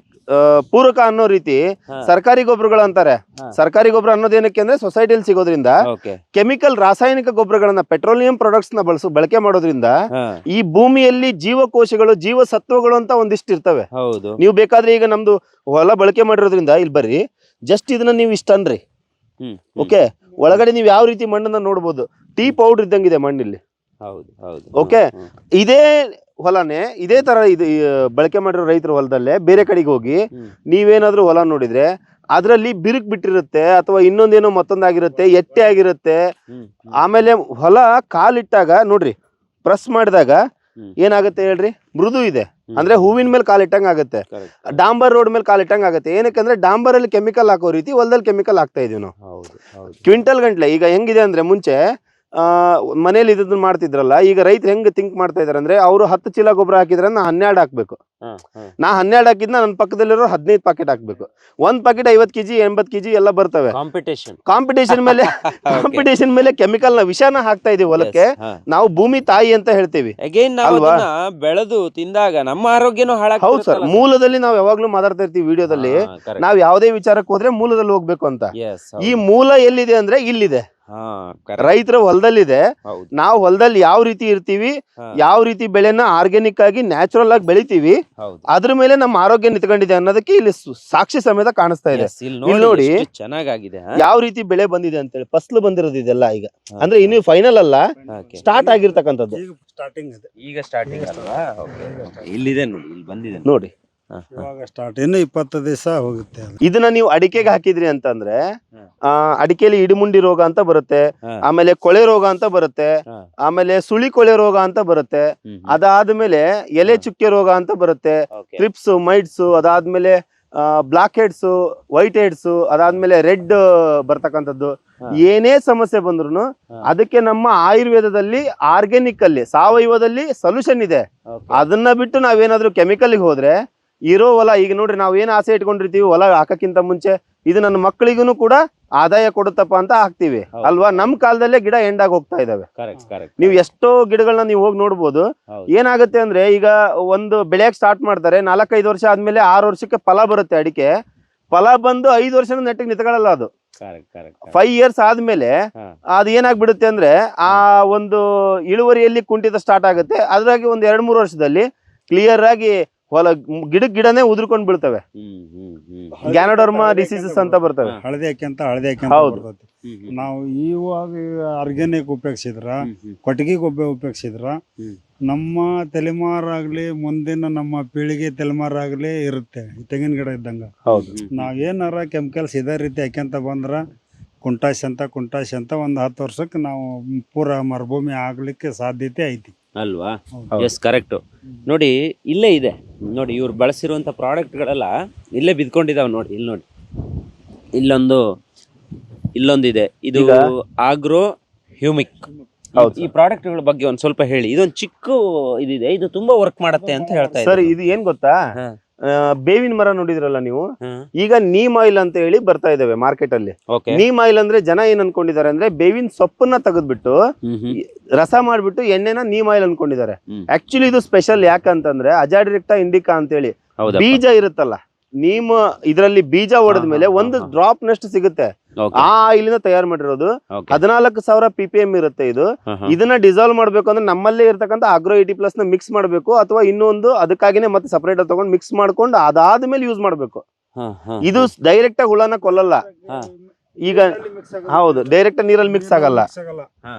S3: ಪೂರಕ ಅನ್ನೋ ರೀತಿ
S2: ಹಾ.
S3: ಸರ್ಕಾರಿ ಗೊಬ್ಬರಗಳು ಅಂತಾರೆ.
S2: ಹಾ.
S3: ಸರ್ಕಾರಿ ಗೊಬ್ಬರ ಅನ್ನೋದೇನಕ್ಕೆ ಅಂದ್ರೆ ಸೊಸೈಟಿಯಲ್ಲಿ ಸಿಗೋದ್ರಿಂದ
S2: Okay.
S3: ಕೆಮಿಕಲ್ ರಾಸಾಯನಿಕ ಗೊಬ್ಬರಗಳನ್ನ ಪೆಟ್ರೋಲಿಯಂ ಪ್ರಾಡಕ್ಟ್ಸ್ ನ ಬಳಕೆ ಮಾಡೋದ್ರಿಂದ
S2: ಹಾ,
S3: ಈ ಭೂಮಿಯಲ್ಲಿ ಜೀವಕೋಶಗಳು ಜೀವಸತ್ವಗಳು ಅಂತ ಒಂದಿಷ್ಟು ಇರ್ತವೆ.
S2: ಹೌದು.
S3: ನೀವು ಬೇಕಾದ್ರೆ ಈಗ ನಮ್ದು ಹೊಲ ಬಳಕೆ ಮಾಡಿರೋದ್ರಿಂದ ಇಲ್ಲಿ ಬರ್ರಿ, ಜಸ್ಟ್ ಇದನ್ನ ನೀವು ಇಷ್ಟ ಅನ್ರಿ.
S2: ಹ್ಮ್,
S3: ಓಕೆ, ಒಳಗಡೆ ನೀವು ಯಾವ ರೀತಿ ಮಣ್ಣನ್ನ ನೋಡ್ಬೋದು, ಟೀ ಪೌಡರ್ ಇದ್ದಂಗಿದೆ ಮಣ್ಣಿಲ್ಲಿ.
S2: ಹೌದು, ಹೌದು.
S3: ಓಕೆ, ಇದೇ ಹೊಲನೇ ಇದೇ ತರ ಇದು ಬಳಕೆ ಮಾಡಿರೋ ರೈತರ ಹೊಲದಲ್ಲೇ ಬೇರೆ ಕಡೆಗೆ ಹೋಗಿ ನೀವೇನಾದ್ರೂ ಹೊಲ ನೋಡಿದ್ರೆ ಅದ್ರಲ್ಲಿ ಬಿರುಕು ಬಿಟ್ಟಿರುತ್ತೆ ಅಥವಾ ಇನ್ನೊಂದೇನೋ ಮತ್ತೊಂದಾಗಿರುತ್ತೆ, ಎಟ್ಟೆ ಆಗಿರುತ್ತೆ. ಆಮೇಲೆ ಹೊಲ ಕಾಲಿಟ್ಟಾಗ ನೋಡ್ರಿ, ಪ್ರೆಸ್ ಮಾಡಿದಾಗ ಏನಾಗುತ್ತೆ ಹೇಳ್ರಿ, ಮೃದು ಇದೆ. ಅಂದ್ರೆ ಹೂವಿನ ಮೇಲೆ ಕಾಲಿಟ್ಟಂಗ ಆಗುತ್ತೆ. ಡಾಂಬರ್ ರೋಡ್ ಮೇಲೆ ಕಾಲಿಟ್ಟಂಗ ಆಗುತ್ತೆ. ಏನಕ್ಕಂದ್ರೆ ಡಾಂಬರ್ ಅಲ್ಲಿ ಕೆಮಿಕಲ್ ಹಾಕೋ ರೀತಿ ಹೊಲದಲ್ಲಿ ಕೆಮಿಕಲ್ ಹಾಕ್ತಾ ಇದೀವಿ ನಾವು. ಕ್ವಿಂಟಲ್ ಗಂಟ್ಲೆ. ಈಗ ಹೆಂಗಿದೆ ಅಂದ್ರೆ ಮುಂಚೆ ಮನೇಲಿ ಇದನ್ನ ಮಾಡ್ತಿದ್ರಲ್ಲ, ಈಗ ರೈತರು ಹೆಂಗ್ ಥಿಂಕ್ ಮಾಡ್ತಾ ಇದಾರೆ ಅಂದ್ರೆ ಅವರು 10 ಚೀಲ ಗೊಬ್ಬರ ಹಾಕಿದ್ರೆ ನಾ 12 ಹಾಕ್ಬೇಕು. ನಾ 12 ಹಾಕಿದ್ನ ನನ್ನ ಪಕ್ಕದಲ್ಲಿರೋ 15 ಪಾಕೆಟ್ ಹಾಕ್ಬೇಕು. ಒಂದ್ ಪಾಕೆಟ್ 50 ಕೆಜಿ 80 ಕೆಜಿ ಎಲ್ಲ ಬರ್ತವೆ. ಕಾಂಪಿಟೇಷನ್ ಮೇಲೆ ಕೆಮಿಕಲ್ ನ ವಿಷಾನ ಹಾಕ್ತಾ ಇದೀವಿ ಹೊಲಕ್ಕೆ. ನಾವು ಭೂಮಿ ತಾಯಿ ಅಂತ ಹೇಳ್ತೀವಿ.
S2: ಅಲ್ವಾ? ಬೆಳೆದು ತಿಂದಾಗ ನಮ್ಮ ಆರೋಗ್ಯನೂ ಹಾಳಾಗ್ತದೆ.
S3: ಹೌದು ಸರ್, ಮೂಲದಲ್ಲಿ ನಾವು ಯಾವಾಗ್ಲೂ ಮಾತಾಡ್ತಾ ಇರ್ತೀವಿ ವಿಡಿಯೋದಲ್ಲಿ, ನಾವ್ ಯಾವ್ದೇ ವಿಚಾರಕ್ಕೆ ಹೋದ್ರೆ ಮೂಲದಲ್ಲಿ ಹೋಗ್ಬೇಕು ಅಂತ. ಈ ಮೂಲ ಎಲ್ಲಿದೆ ಅಂದ್ರೆ ಇಲ್ಲಿದೆ, ರೈತರ ಹೊಲದಲ್ಲಿದೆ. ನಾವು ಹೊಲದಲ್ಲಿ ಯಾವ ರೀತಿ ಇರ್ತೀವಿ, ಯಾವ ರೀತಿ ಬೆಳೆನ ಆರ್ಗ್ಯಾನಿಕ್ ಆಗಿ ನ್ಯಾಚುರಲ್ ಆಗಿ ಬೆಳಿತೀವಿ, ಅದ್ರ ಮೇಲೆ ನಮ್ಮ ಆರೋಗ್ಯ ನಿಂತ್ಕೊಂಡಿದೆ ಅನ್ನೋದಕ್ಕೆ ಇಲ್ಲಿ ಸಾಕ್ಷಿ ಸಮೇತ ಕಾಣಿಸ್ತಾ ಇದೆ. ಇಲ್ಲಿ ನೋಡಿ
S2: ಚೆನ್ನಾಗಿದೆ
S3: ಯಾವ ರೀತಿ ಬೆಳೆ ಬಂದಿದೆ ಅಂತೇಳಿ. ಫಸಲು ಬಂದಿರೋದು ಇದೆಲ್ಲ ಈಗ, ಅಂದ್ರೆ ಇನ್ನು ಫೈನಲ್ ಅಲ್ಲ, ಸ್ಟಾರ್ಟ್ ಆಗಿರ್ತಕ್ಕಂಥದ್ದು.
S2: ಈಗ ಸ್ಟಾರ್ಟಿಂಗ್ ಅಲ್ವಾ? ಇಲ್ಲಿದೆ ನೋಡಿ, ಇಲ್ಲಿ ಬಂದಿದೆ
S3: ನೋಡಿ.
S1: ಇವಾಗ ಸ್ಟಾರ್ಟ್ ಇನ್ನು 20 ದಿವಸ ಹೋಗುತ್ತೆ.
S3: ಇದನ್ನ ನೀವು ಅಡಿಕೆಗೆ ಹಾಕಿದ್ರಿ ಅಂತಂದ್ರೆ ಅಡಿಕೆಯಲ್ಲಿ ಇಡಿಮುಂಡಿ ರೋಗ ಅಂತ ಬರುತ್ತೆ, ಆಮೇಲೆ ಕೊಳೆ ರೋಗ ಅಂತ ಬರುತ್ತೆ, ಆಮೇಲೆ ಸುಳಿ ಕೊಳೆ ರೋಗ ಅಂತ ಬರುತ್ತೆ, ಅದಾದ್ಮೇಲೆ ಎಲೆ ಚುಕ್ಕೆ ರೋಗ ಅಂತ ಬರುತ್ತೆ, ಟ್ರಿಪ್ಸ್, ಮೈಟ್ಸ್, ಅದಾದ್ಮೇಲೆ ಬ್ಲಾಕ್ ಹೆಡ್ಸ್, ವೈಟ್ ಹೆಡ್ಸ್, ಅದಾದ್ಮೇಲೆ ರೆಡ್ ಬರ್ತಕ್ಕಂಥದ್ದು. ಏನೇ ಸಮಸ್ಯೆ ಬಂದ್ರು ಅದಕ್ಕೆ ನಮ್ಮ ಆಯುರ್ವೇದದಲ್ಲಿ ಆರ್ಗ್ಯಾನಿಕ್ ಅಲ್ಲಿ ಸಾವಯವದಲ್ಲಿ ಸೊಲ್ಯೂಷನ್ ಇದೆ. ಅದನ್ನ ಬಿಟ್ಟು ನಾವೇನಾದ್ರೂ ಕೆಮಿಕಲ್ ಹೋದ್ರೆ ಇರೋ ಹೊಲ, ಈಗ ನೋಡ್ರಿ ನಾವ್ ಏನ್ ಆಸೆ ಇಟ್ಕೊಂಡಿರ್ತೀವಿ ಹೊಲ ಹಾಕಕ್ಕಿಂತ ಮುಂಚೆ, ಇದು ನನ್ನ ಮಕ್ಕಳಿಗೂ ಕೂಡ ಆದಾಯ ಕೊಡುತ್ತಪ್ಪ ಅಂತ ಹಾಕ್ತಿವಿ ಅಲ್ವಾ? ನಮ್ ಕಾಲದಲ್ಲೇ ಗಿಡ ಎಂಡಾಗಿ ಹೋಗ್ತಾ ಇದಾವೆ. ನೀವು ಎಷ್ಟೋ ಗಿಡಗಳನ್ನ ನೀವು ಹೋಗಿ ನೋಡ್ಬೋದು. ಏನಾಗುತ್ತೆ ಅಂದ್ರೆ ಈಗ ಒಂದು ಬೆಳೆಯಕ್ ಸ್ಟಾರ್ಟ್ ಮಾಡ್ತಾರೆ, 4-5 ವರ್ಷ ಆದ್ಮೇಲೆ 6 ವರ್ಷಕ್ಕೆ ಫಲ ಬರುತ್ತೆ. ಅಡಿಕೆ ಫಲ ಬಂದು 5 ವರ್ಷದ ನೆಟ್ಟಿಗೆ ನಿಂತ್ಕೊಳ್ಳಲ್ಲ. ಅದು 5 years ಆದ್ಮೇಲೆ ಅದು ಏನಾಗ್ಬಿಡುತ್ತೆ ಅಂದ್ರೆ ಆ ಒಂದು ಇಳುವರಿಯಲ್ಲಿ ಕುಂಠಿತ ಸ್ಟಾರ್ಟ್ ಆಗುತ್ತೆ. ಅದ್ರಾಗಿ ಒಂದ್ 2-3 ವರ್ಷದಲ್ಲಿ ಕ್ಲಿಯರ್ ಆಗಿ ಹೊಲ ಗಿಡನೇ ಉದುರ್ಕೊಂಡ್ ಬೀಳ್ತವೆ. ಗ್ಯಾನೋಡರ್ಮಾ ಡಿಸೀಸಸ್ ಅಂತ ಬರ್ತವೆ.
S1: ಹಳದಿ ಹಾಕ್ಯಂತ ಬರ್ತೈತಿ. ನಾವು ಇವಾಗ ಆರ್ಗ್ಯಾನಿಕ್ ಉಪಯೋಗಿಸಿದ್ರ, ಕೊಟ್ಟಿಗೆ ಗೊಬ್ಬರ ಉಪಯೋಗಿಸಿದ್ರ ನಮ್ಮ ತಲೆಮಾರಾಗ್ಲಿ ಮುಂದಿನ ನಮ್ಮ ಪೀಳಿಗೆ ತಲೆಮಾರಾಗ್ಲಿ ಇರುತ್ತೆ. ತೆಂಗಿನ ಗಿಡ ಇದ್ದಂಗ ನಾವೇನಾರ ಕೆಮಿಕಲ್ಸ್ ಇದೇ ರೀತಿ ಹಾಕ್ಯಂತ ಬಂದ್ರ ಕುಂಟಾಶ್ ಅಂತ ಒಂದು 10 ವರ್ಷಕ್ಕೆ ನಾವು ಪೂರ ಮರುಭೂಮಿ ಆಗ್ಲಿಕ್ಕೆ ಸಾಧ್ಯತೆ ಐತಿ
S2: ಅಲ್ವಾ? Yes, correct. ನೋಡಿ ಇಲ್ಲೇ ಇದೆ ನೋಡಿ, ಇವ್ರು ಬಳಸಿರುವಂತ ಪ್ರಾಡಕ್ಟ್ಗಳೆಲ್ಲ ಇಲ್ಲೇ ಬಿದ್ಕೊಂಡಿದಾವೆ ನೋಡಿ. ಇಲ್ಲಿ ನೋಡಿ, ಇಲ್ಲೊಂದಿದೆ. ಇದು ಆಗ್ರೋ ಹ್ಯೂಮಿಕ್. ಈ ಪ್ರಾಡಕ್ಟ್ಗಳ ಬಗ್ಗೆ ಒಂದ್ ಸ್ವಲ್ಪ ಹೇಳಿ. ಇದೊಂದು ಚಿಕ್ಕ ಇದಿದೆ, ಇದು ತುಂಬಾ ವರ್ಕ್ ಮಾಡುತ್ತೆ ಅಂತ ಹೇಳ್ತಾ ಇದ್ದಾರೆ.
S3: ಸರ್ ಇದು ಏನ್ ಗೊತ್ತಾ, ಬೇವಿನ ಮರ ನೋಡಿದ್ರಲ್ಲ ನೀವು, ಈಗ ನೀಮ್ ಆಯಿಲ್ ಅಂತ ಹೇಳಿ ಬರ್ತಾ ಇದಾವೆ ಮಾರ್ಕೆಟ್ ಅಲ್ಲಿ. ನೀಮ್ ಆಯಿಲ್ ಅಂದ್ರೆ ಜನ ಏನ್ ಅನ್ಕೊಂಡಿದ್ದಾರೆ ಅಂದ್ರೆ ಬೇವಿನ ಸೊಪ್ಪನ್ನ ತೆಗೆದ್ಬಿಟ್ಟು ರಸ ಮಾಡ್ಬಿಟ್ಟು ಎಣ್ಣೆನ ನೀಮ್ ಆಯಿಲ್ ಅನ್ಕೊಂಡಿದ್ದಾರೆ. ಆಕ್ಚುಲಿ ಇದು ಸ್ಪೆಷಲ್. ಯಾಕಂತಂದ್ರೆ ಅಜಾಡಿರೆಕ್ಟಾ ಇಂಡಿಕಾ ಅಂತ ಹೇಳಿ ಬೀಜ ಇರುತ್ತಲ್ಲ, ನೀಮ್ ಇದ್ರಲ್ಲಿ ಬೀಜ ಹೊಡೆದ್ಮೇಲೆ ಒಂದು ಡ್ರಾಪ್ ನಷ್ಟು ಸಿಗುತ್ತೆ. ಆ ಆಯಿಲ್ ತಯಾರು ಮಾಡಿರೋದು 14,000 ppm ಇರುತ್ತೆ. ಇದನ್ನ ಡಿಸಾಲ್ವ್ ಮಾಡ್ಬೇಕು ಅಂದ್ರೆ ನಮ್ಮಲ್ಲೇ ಇರ್ತಕ್ಕಂಥ ಆಗ್ರೋ 80+ ನ ಮಿಕ್ಸ್ ಮಾಡ್ಬೇಕು, ಅಥವಾ ಇನ್ನೊಂದು ಅದಕ್ಕಾಗಿನೇ ಮತ್ತೆ ಸಪರೇಟ್ ತಗೊಂಡು ಮಿಕ್ಸ್ ಮಾಡ್ಕೊಂಡು ಅದಾದ್ಮೇಲೆ ಯೂಸ್ ಮಾಡ್ಬೇಕು. ಇದು ಡೈರೆಕ್ಟ್ ಆಗಿ ಹುಳನ ಕೊಲ್ಲಲ್ಲ. ಈಗ ಹೌದು, ಡೈರೆಕ್ಟ್ ನೀರಲ್ಲಿ ಮಿಕ್ಸ್ ಆಗಲ್ಲ.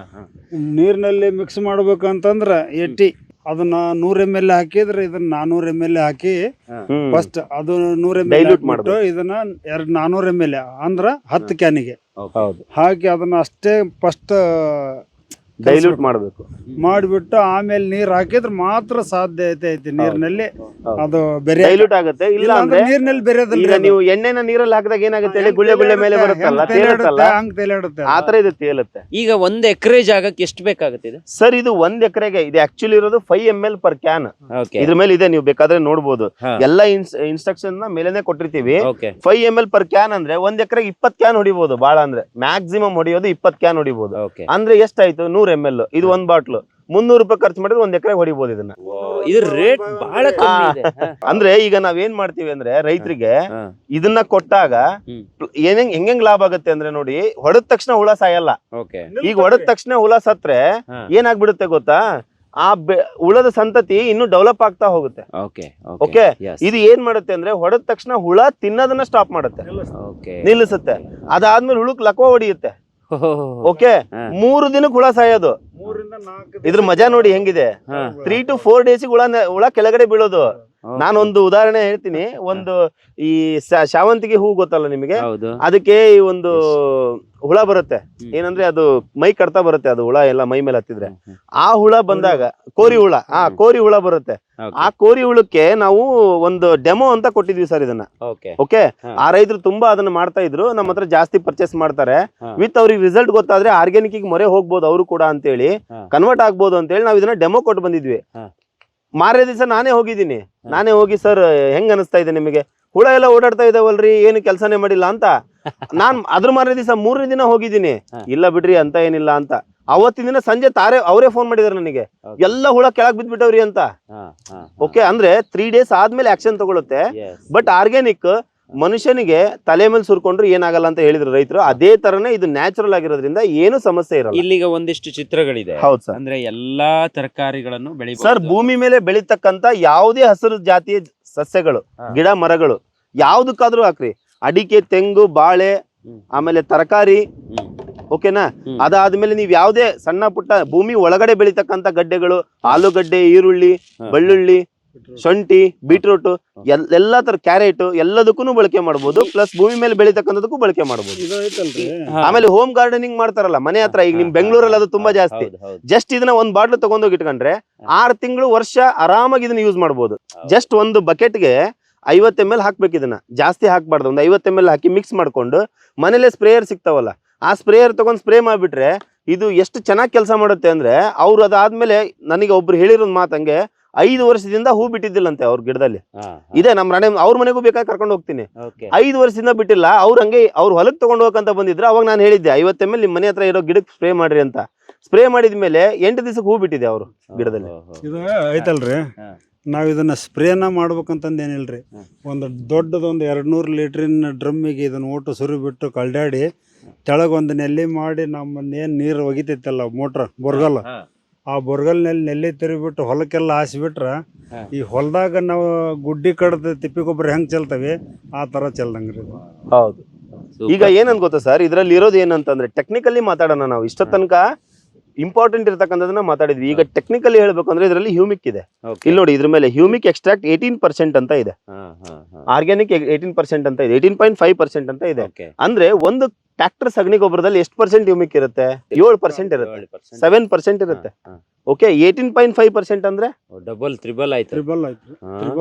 S1: ನೀರಿನಲ್ಲಿ ಮಿಕ್ಸ್ ಮಾಡ್ಬೇಕಂತಂದ್ರ ಅದನ್ನ 100 ml ಹಾಕಿದ್ರೆ ಇದನ್ನ 400 ml ಹಾಕಿ ಫಸ್ಟ್ ಅದು 100 ml ಮಾಡ್ಬಿಟ್ಟು ಇದನ್ನ 400 ml ಅಂದ್ರ 10 ಕ್ಯಾನಿಗೆ ಹಾಕಿ ಅದನ್ನ ಅಷ್ಟೇ ಫಸ್ಟ್
S3: ಡೈಲ್ಯೂಟ್ ಮಾಡಬೇಕು.
S1: ಮಾಡಿಬಿಟ್ಟು ಆಮೇಲೆ ನೀರ್ ಹಾಕಿದ್ರೆ ಮಾತ್ರ ಸಾಧ್ಯತೆ ಐತಿ ನೀರಿನಲ್ಲಿ ಅದು ಬೇರೆ
S3: ಡೈಲ್ಯೂಟ್ ಆಗುತ್ತೆ. ಇಲ್ಲ ಅಂದ್ರೆ
S1: ನೀರಿನಲ್ಲಿ
S3: ಈಗ
S1: ಬೇರೆದಲ್ಲ
S3: ನೀವು ಎಣ್ಣೆನ ನೀರಲ್ಲಿ ಹಾಕಿದಾಗ ಏನಾಗುತ್ತೆ ಹೇಳಿ, ಗುಳ್ಳೆ ಗುಳ್ಳೆ ಮೇಲೆ ಬರುತ್ತಲ್ಲ, ತೇಲುತ್ತಲ್ಲ,
S1: ಹಂಗ್ ತೇಲಾಡುತ್ತೆ.
S3: ಆತರ ಇದು ತೇಲುತ್ತೆ.
S2: ಈಗ 1 ಎಕರೆ ಜಾಗಕ್ಕೆ ಎಷ್ಟು ಬೇಕಾಗುತ್ತೆ ಇದು?
S3: ಸರ್ ಇದು 1 ಎಕರೆಗೆ ಇದು ಆಕ್ಚುಲಿ ಇರೋದು 5 ml per ಕ್ಯಾನ್.
S2: ಓಕೆ
S3: ಇದ್ರ ಮೇಲೆ ಇದೆ, ನೀವು ಬೇಕಾದ್ರೆ ನೋಡ್ಬೋದು.
S2: ಹಾ.
S3: ಎಲ್ಲ ಇನ್ಸ್ಟ್ರಕ್ಷನ್ ಮೇಲೆನೆ ಕೊಟ್ಟಿರ್ತೀವಿ.
S2: ಓಕೆ
S3: 5 ml per ಕ್ಯಾನ್ ಅಂದ್ರೆ 1 ಎಕರೆಗೆ 20 ಕ್ಯಾನ್ ಹೊಡಿಬಹುದು. ಬಾಳ ಅಂದ್ರೆ ಮ್ಯಾಕ್ಸಿಮಮ್ ಹೊಡಿಯೋದು 20 ಕ್ಯಾನ್ ಹೊಡಿಬಹುದು.
S2: ಓಕೆ
S3: ಅಂದ್ರೆ ಎಷ್ಟಾಯ್ತು? 100 ml. ಇದು 1 ಬಾಟ್ಲು 300 ರೂಪಾಯಿ ಖರ್ಚು ಮಾಡಿದ್ರೆ 1 ಎಕರೆ ಹೊಡಿಬಹುದು ಇದನ್ನ.
S2: ಇದು ರೇಟ್ ಬಹಳ ಕಮ್ಮಿ ಇದೆ.
S3: ಅಂದ್ರೆ ಈಗ ನಾವೇನ್ ಮಾಡ್ತೀವಿ ಅಂದ್ರೆ ರೈತರಿಗೆ
S2: ಹಾ.
S3: ಇದನ್ನ ಕೊಟ್ಟಾಗ ಹೆಂಗ್ ಲಾಭ ಆಗುತ್ತೆ ಅಂದ್ರೆ ನೋಡಿ, ಹೊಡೆದ ತಕ್ಷಣ ಹುಳ ಸಾಯಲ್ಲ.
S2: ಓಕೆ
S3: ಈಗ ಹೊಡೆದ ತಕ್ಷಣ ಹುಳ ಸತ್ರೆ
S2: ಹಾ.
S3: ಏನಾಗ್ಬಿಡುತ್ತೆ ಗೊತ್ತಾ, ಆ ಹುಳದ ಸಂತತಿ ಇನ್ನು ಡೆವಲಪ್ ಆಗ್ತಾ ಹೋಗುತ್ತೆ.
S2: ಓಕೆ
S3: ಓಕೆ, ಇದು ಏನ್ ಮಾಡುತ್ತೆ ಅಂದ್ರೆ ಹೊಡೆದ ತಕ್ಷಣ ಹುಳ ತಿನ್ನೋದನ್ನ ಸ್ಟಾಪ್ ಮಾಡುತ್ತೆ,
S2: ಓಕೆ
S3: ನಿಲ್ಲಿಸುತ್ತೆ. ಅದಾದ್ಮೇಲೆ ಹುಳಕ್ ಲಕ್ವ ಹೊಡಿಯುತ್ತೆ. ಓಕೆ, 3 ದಿನಕ್ಕೆ ಹುಳ ಸಾಯೋದು.
S1: 3 ರಿಂದ 4
S3: ಇದ್ರ ಮಜಾ ನೋಡಿ ಹೆಂಗಿದೆ. 3 to 4 ಡೇಸ್ ಹುಳ ಕೆಳಗಡೆ ಬೀಳೋದು. ನಾನೊಂದು ಉದಾಹರಣೆ ಹೇಳ್ತೀನಿ. ಒಂದು ಈ ಶಾವಂತಿಗೆ ಹೂ ಗೊತ್ತಲ್ಲ ನಿಮಗೆ,
S2: ಹೌದು
S3: ಅದಕ್ಕೆ ಈ ಒಂದು ಹುಳ ಬರುತ್ತೆ. ಏನಂದ್ರೆ ಅದು ಮೈ ಕಟ್ತಾ ಬರುತ್ತೆ, ಅದು ಹುಳ ಎಲ್ಲ ಮೈ ಮೇಲೆ ಹತ್ತಿದ್ರೆ. ಆ ಹುಳ ಬಂದಾಗ ಕೋರಿ ಹುಳ, ಕೋರಿ ಹುಳ ಬರುತ್ತೆ. ಆ ಕೋರಿ ಹುಳಕ್ಕೆ ನಾವು ಒಂದು ಡೆಮೋ ಅಂತ ಕೊಟ್ಟಿದ್ವಿ ಸರ್ ಇದನ್ನ. ಓಕೆ, ಆ ರೈತರು ತುಂಬಾ ಅದನ್ನ ಮಾಡ್ತಾ ಇದ್ರು, ನಮ್ಮ ಹತ್ರ ಜಾಸ್ತಿ ಪರ್ಚೇಸ್ ಮಾಡ್ತಾರೆ. ವಿತ್ ಅವ್ರಿಗೆ ರಿಸಲ್ಟ್ ಗೊತ್ತಾದ್ರೆ ಆರ್ಗ್ಯಾನಿಕ್ ಮೊರೆ ಹೋಗ್ಬೋದು ಅವರು ಕೂಡ ಅಂತ ಹೇಳಿ, ಕನ್ವರ್ಟ್ ಆಗ್ಬೋದು ಅಂತ ಹೇಳಿ ನಾವು ಇದನ್ನ ಡೆಮೋ ಕೊಟ್ಟು ಬಂದಿದ್ವಿ. ಮಾರನೇ ದಿವಸ ನಾನೇ ಹೋಗಿ ಸರ್ ಹೆಂಗ್ ಅನಿಸ್ತಾ ಇದೆ ನಿಮಗೆ, ಹುಳ ಎಲ್ಲ ಓಡಾಡ್ತಾ ಇದಾವಲ್ರಿ, ಏನು ಕೆಲಸನೇ ಮಾಡಿಲ್ಲ ಅಂತ. ನಾನ್ ಅದ್ರ ಮಾರನೇ ದಿವಸ 3ನೇ ದಿನ ಹೋಗಿದ್ದೀನಿ. ಇಲ್ಲ ಬಿಡ್ರಿ ಅಂತ ಏನಿಲ್ಲ ಅಂತ. ಅವತ್ತಿನ ದಿನ ಸಂಜೆ ಅವರೇ ಫೋನ್ ಮಾಡಿದಾರೆ ನನಗೆ, ಎಲ್ಲ ಹುಳ ಕೆಳಗ್ ಬಿದ್ಬಿಟ್ಟವ್ರಿ ಅಂತ. ಓಕೆ, ಅಂದ್ರೆ 3 ಡೇಸ್ ಆದ್ಮೇಲೆ ಆಕ್ಷನ್ ತಗೊಳುತ್ತೆ. ಬಟ್ ಆರ್ಗ್ಯಾನಿಕ್ ಮನುಷ್ಯನಿಗೆ ತಲೆ ಮೇಲೆ ಸುರ್ಕೊಂಡ್ರು ಏನಾಗಲ್ಲ ಅಂತ ಹೇಳಿದ್ರು ರೈತರು. ಅದೇ ತರನೇ ಇದು ನ್ಯಾಚುರಲ್ ಆಗಿರೋದ್ರಿಂದ ಏನು ಸಮಸ್ಯೆ ಇರಲ್ಲ.
S2: ಇಲ್ಲಿಗ ಒಂದಿಷ್ಟು ಚಿತ್ರಗಳಿದೆ.
S3: ಹೌದು ಸರ್.
S2: ಅಂದ್ರೆ ಎಲ್ಲಾ ತರಕಾರಿಗಳನ್ನು ಬೆಳಿಬಹುದು
S3: ಸರ್. ಭೂಮಿ ಮೇಲೆ ಬೆಳೀತಕ್ಕಂತ ಯಾವುದೇ ಹಸಿರು ಜಾತಿಯ ಸಸ್ಯಗಳು, ಗಿಡ ಮರಗಳು ಯಾವ್ದಕ್ಕಾದ್ರೂ ಹಾಕ್ರಿ. ಅಡಿಕೆ, ತೆಂಗು, ಬಾಳೆ, ಆಮೇಲೆ ತರಕಾರಿ. ಓಕೆನಾ, ಅದಾದ್ಮೇಲೆ ನೀವ್ ಯಾವ್ದೇ ಸಣ್ಣ ಪುಟ್ಟ ಭೂಮಿ ಒಳಗಡೆ ಬೆಳೀತಕ್ಕಂತ ಗಡ್ಡೆಗಳು, ಆಲೂಗಡ್ಡೆ, ಈರುಳ್ಳಿ, ಬೆಳ್ಳುಳ್ಳಿ, ಶುಂಠಿ, ಬೀಟ್ರೂಟ್, ಎಲ್ಲಾ ತರ ಕ್ಯಾರೆಟ್ ಎಲ್ಲದಕ್ಕೂ ಬಳಕೆ ಮಾಡಬಹುದು. ಪ್ಲಸ್ ಭೂಮಿ ಮೇಲೆ ಬೆಳೀತಕ್ಕಂಥದಕ್ಕೂ ಬಳಕೆ ಮಾಡಬಹುದು. ಆಮೇಲೆ ಹೋಮ್ ಗಾರ್ಡನಿಂಗ್ ಮಾಡ್ತಾರಲ್ಲ ಮನೆ ಹತ್ರ, ಈಗ ನಿಮ್ ಬೆಂಗಳೂರಲ್ಲಿ ಅದು ತುಂಬಾ ಜಾಸ್ತಿ. ಜಸ್ಟ್ ಇದನ್ನ 1 ಬಾಟ್ಲು ತಗೊಂಡೋಗಿ ಇಟ್ಕೊಂಡ್ರೆ 6 ತಿಂಗಳು ವರ್ಷ ಆರಾಮಾಗಿ ಇದನ್ನ ಯೂಸ್ ಮಾಡಬಹುದು. ಜಸ್ಟ್ ಒಂದು ಬಕೆಟ್ಗೆ 50 ml ಹಾಕ್ಬೇಕು. ಇದನ್ನ ಜಾಸ್ತಿ ಹಾಕ್ಬಾರ್ದು, ಒಂದು 50 ml ಹಾಕಿ ಮಿಕ್ಸ್ ಮಾಡ್ಕೊಂಡು ಮನೇಲೆ ಸ್ಪ್ರೇಯರ್ ಸಿಗ್ತಾವಲ್ಲ, ಆ ಸ್ಪ್ರೇಯರ್ ತಗೊಂಡ್ ಸ್ಪ್ರೇ ಮಾಡ್ಬಿಟ್ರೆ ಇದು ಎಷ್ಟು ಚೆನ್ನಾಗಿ ಕೆಲಸ ಮಾಡುತ್ತೆ ಅಂದ್ರೆ, ಅವ್ರು ಅದಾದ್ಮೇಲೆ ನನಗೆ ಒಬ್ರು ಹೇಳಿರೋದ್ ಮಾತಂಗೆ 5 ವರ್ಷದಿಂದ ಹೂ ಬಿಟ್ಟಿದ್ದಿಲ್ಲಂತೆ ಅವ್ರ ಗಿಡದಲ್ಲಿ. ಇದೆ ನಮ್ಮ ಅವ್ರ ಮನೆಗೂ ಬೇಕಾದ್ರೆ ಕರ್ಕೊಂಡು ಹೋಗ್ತೀನಿ. 5 ವರ್ಷದಿಂದ ಬಿಟ್ಟಿಲ್ಲ. ಅವ್ರ ಹಂಗೆ ಅವ್ರ ಹೊಲಕ್ ತಗೊಂಡು ಹೋಗಂತ ಬಂದಿದ್ರು. ಅವಾಗ ನಾನು ಹೇಳಿದ್ದೆ 50 ml ನಿಮ್ ಮನೆ ಹತ್ರ ಇರೋ ಗಿಡಕ್ಕೆ ಸ್ಪ್ರೇ ಮಾಡ್ರಿ ಅಂತ. ಸ್ಪ್ರೇ ಮಾಡಿದ್ಮೇಲೆ 8 ದಿವಸಕ್ಕೆ ಹೂ ಬಿಟ್ಟಿದೆ ಅವ್ರು ಗಿಡದಲ್ಲಿ.
S1: ಇದು ಐತಲ್ರಿ, ನಾವ್ ಇದನ್ನ ಸ್ಪ್ರೇನ ಮಾಡ್ಬೇಕಂತಂದ ಏನಿಲ್ರಿ. ಒಂದು ದೊಡ್ಡದೊಂದು 200 ಲೀಟ್ರಿನ ಡ್ರಮ್ಮಿಗೆ ಇದನ್ನ ಒಟ್ಟು ಸುರಿ ಬಿಟ್ಟು ಕಳ್ದಾಡಿ ತೆಳಗೊಂದು ನೆಲ್ಲಿ ಮಾಡಿ ನಮ್ಮನ್ನೇನ್ ನೀರು ಒಗಿತೈತಲ್ಲ ಮೋಟ್ರ್ ಬೋರ್ಗಲ್, ಆ ಬೋರ್ಗಲ್ನಲ್ಲಿ ನೆಲ್ಲಿ ತಿರುಗಿಬಿಟ್ಟು ಹೊಲಕ್ಕೆಲ್ಲ ಹಾಸಿಬಿಟ್ರ ಈ ಹೊಲದಾಗ ನಾವು ಗುಡ್ಡಿ ಕಡ್ದು ತಿಪ್ಪಿ ಗೊಬ್ಬರ ಹೆಂಗ್ ಚೆಲ್ತವಿ ಆ ತರ ಚೆಲ್ದಂಗ್ರಿ ಇದು.
S3: ಹೌದು. ಈಗ ಏನಂತ ಗೊತ್ತಾ ಸರ್, ಇದ್ರಲ್ಲಿ ಇರೋದು ಏನಂತಂದ್ರೆ ಟೆಕ್ನಿಕಲಿ ಮಾತಾಡೋಣ. ನಾವು ಇಷ್ಟ ತನಕ ಇಂಪಾರ್ಟೆಂಟ್ ಇರತಕ್ಕಂಥದನ್ನ ಮಾತಾಡಿದ್ವಿ. ಈಗ ಟೆಕ್ನಿಕಲಿ ಹೇಳ್ಬೇಕು ಅಂದ್ರೆ ಇದರಲ್ಲಿ ಹ್ಯೂಮಿಕ್ ಇದೆ. ಇಲ್ಲಿ ನೋಡಿ, ಇದ್ರ ಮೇಲೆ ಹ್ಯೂಮಿಕ್ ಎಕ್ಸ್ಟ್ರಾಕ್ಟ್ 18% ಅಂತ ಇದೆ, ಆರ್ಗ್ಯಾನಿಕ್ 18% ಅಂತ ಇದೆ, 18.5% ಅಂತ ಇದೆ. ಅಂದ್ರೆ ಒಂದು ಟ್ರ್ಯಾಕ್ಟರ್ ಸಗಣಿ ಗೊಬ್ಬರದಲ್ಲಿ ಎಷ್ಟು % ಹ್ಯೂಮಿಕ್ ಇರುತ್ತೆ? 7% ಇರುತ್ತೆ, 7% ಇರುತ್ತೆ. ಓಕೆ, 18.5% ಅಂದ್ರೆ
S2: ಡಬಲ್ ತ್ರಿಬಲ್ ಆಯ್ತು.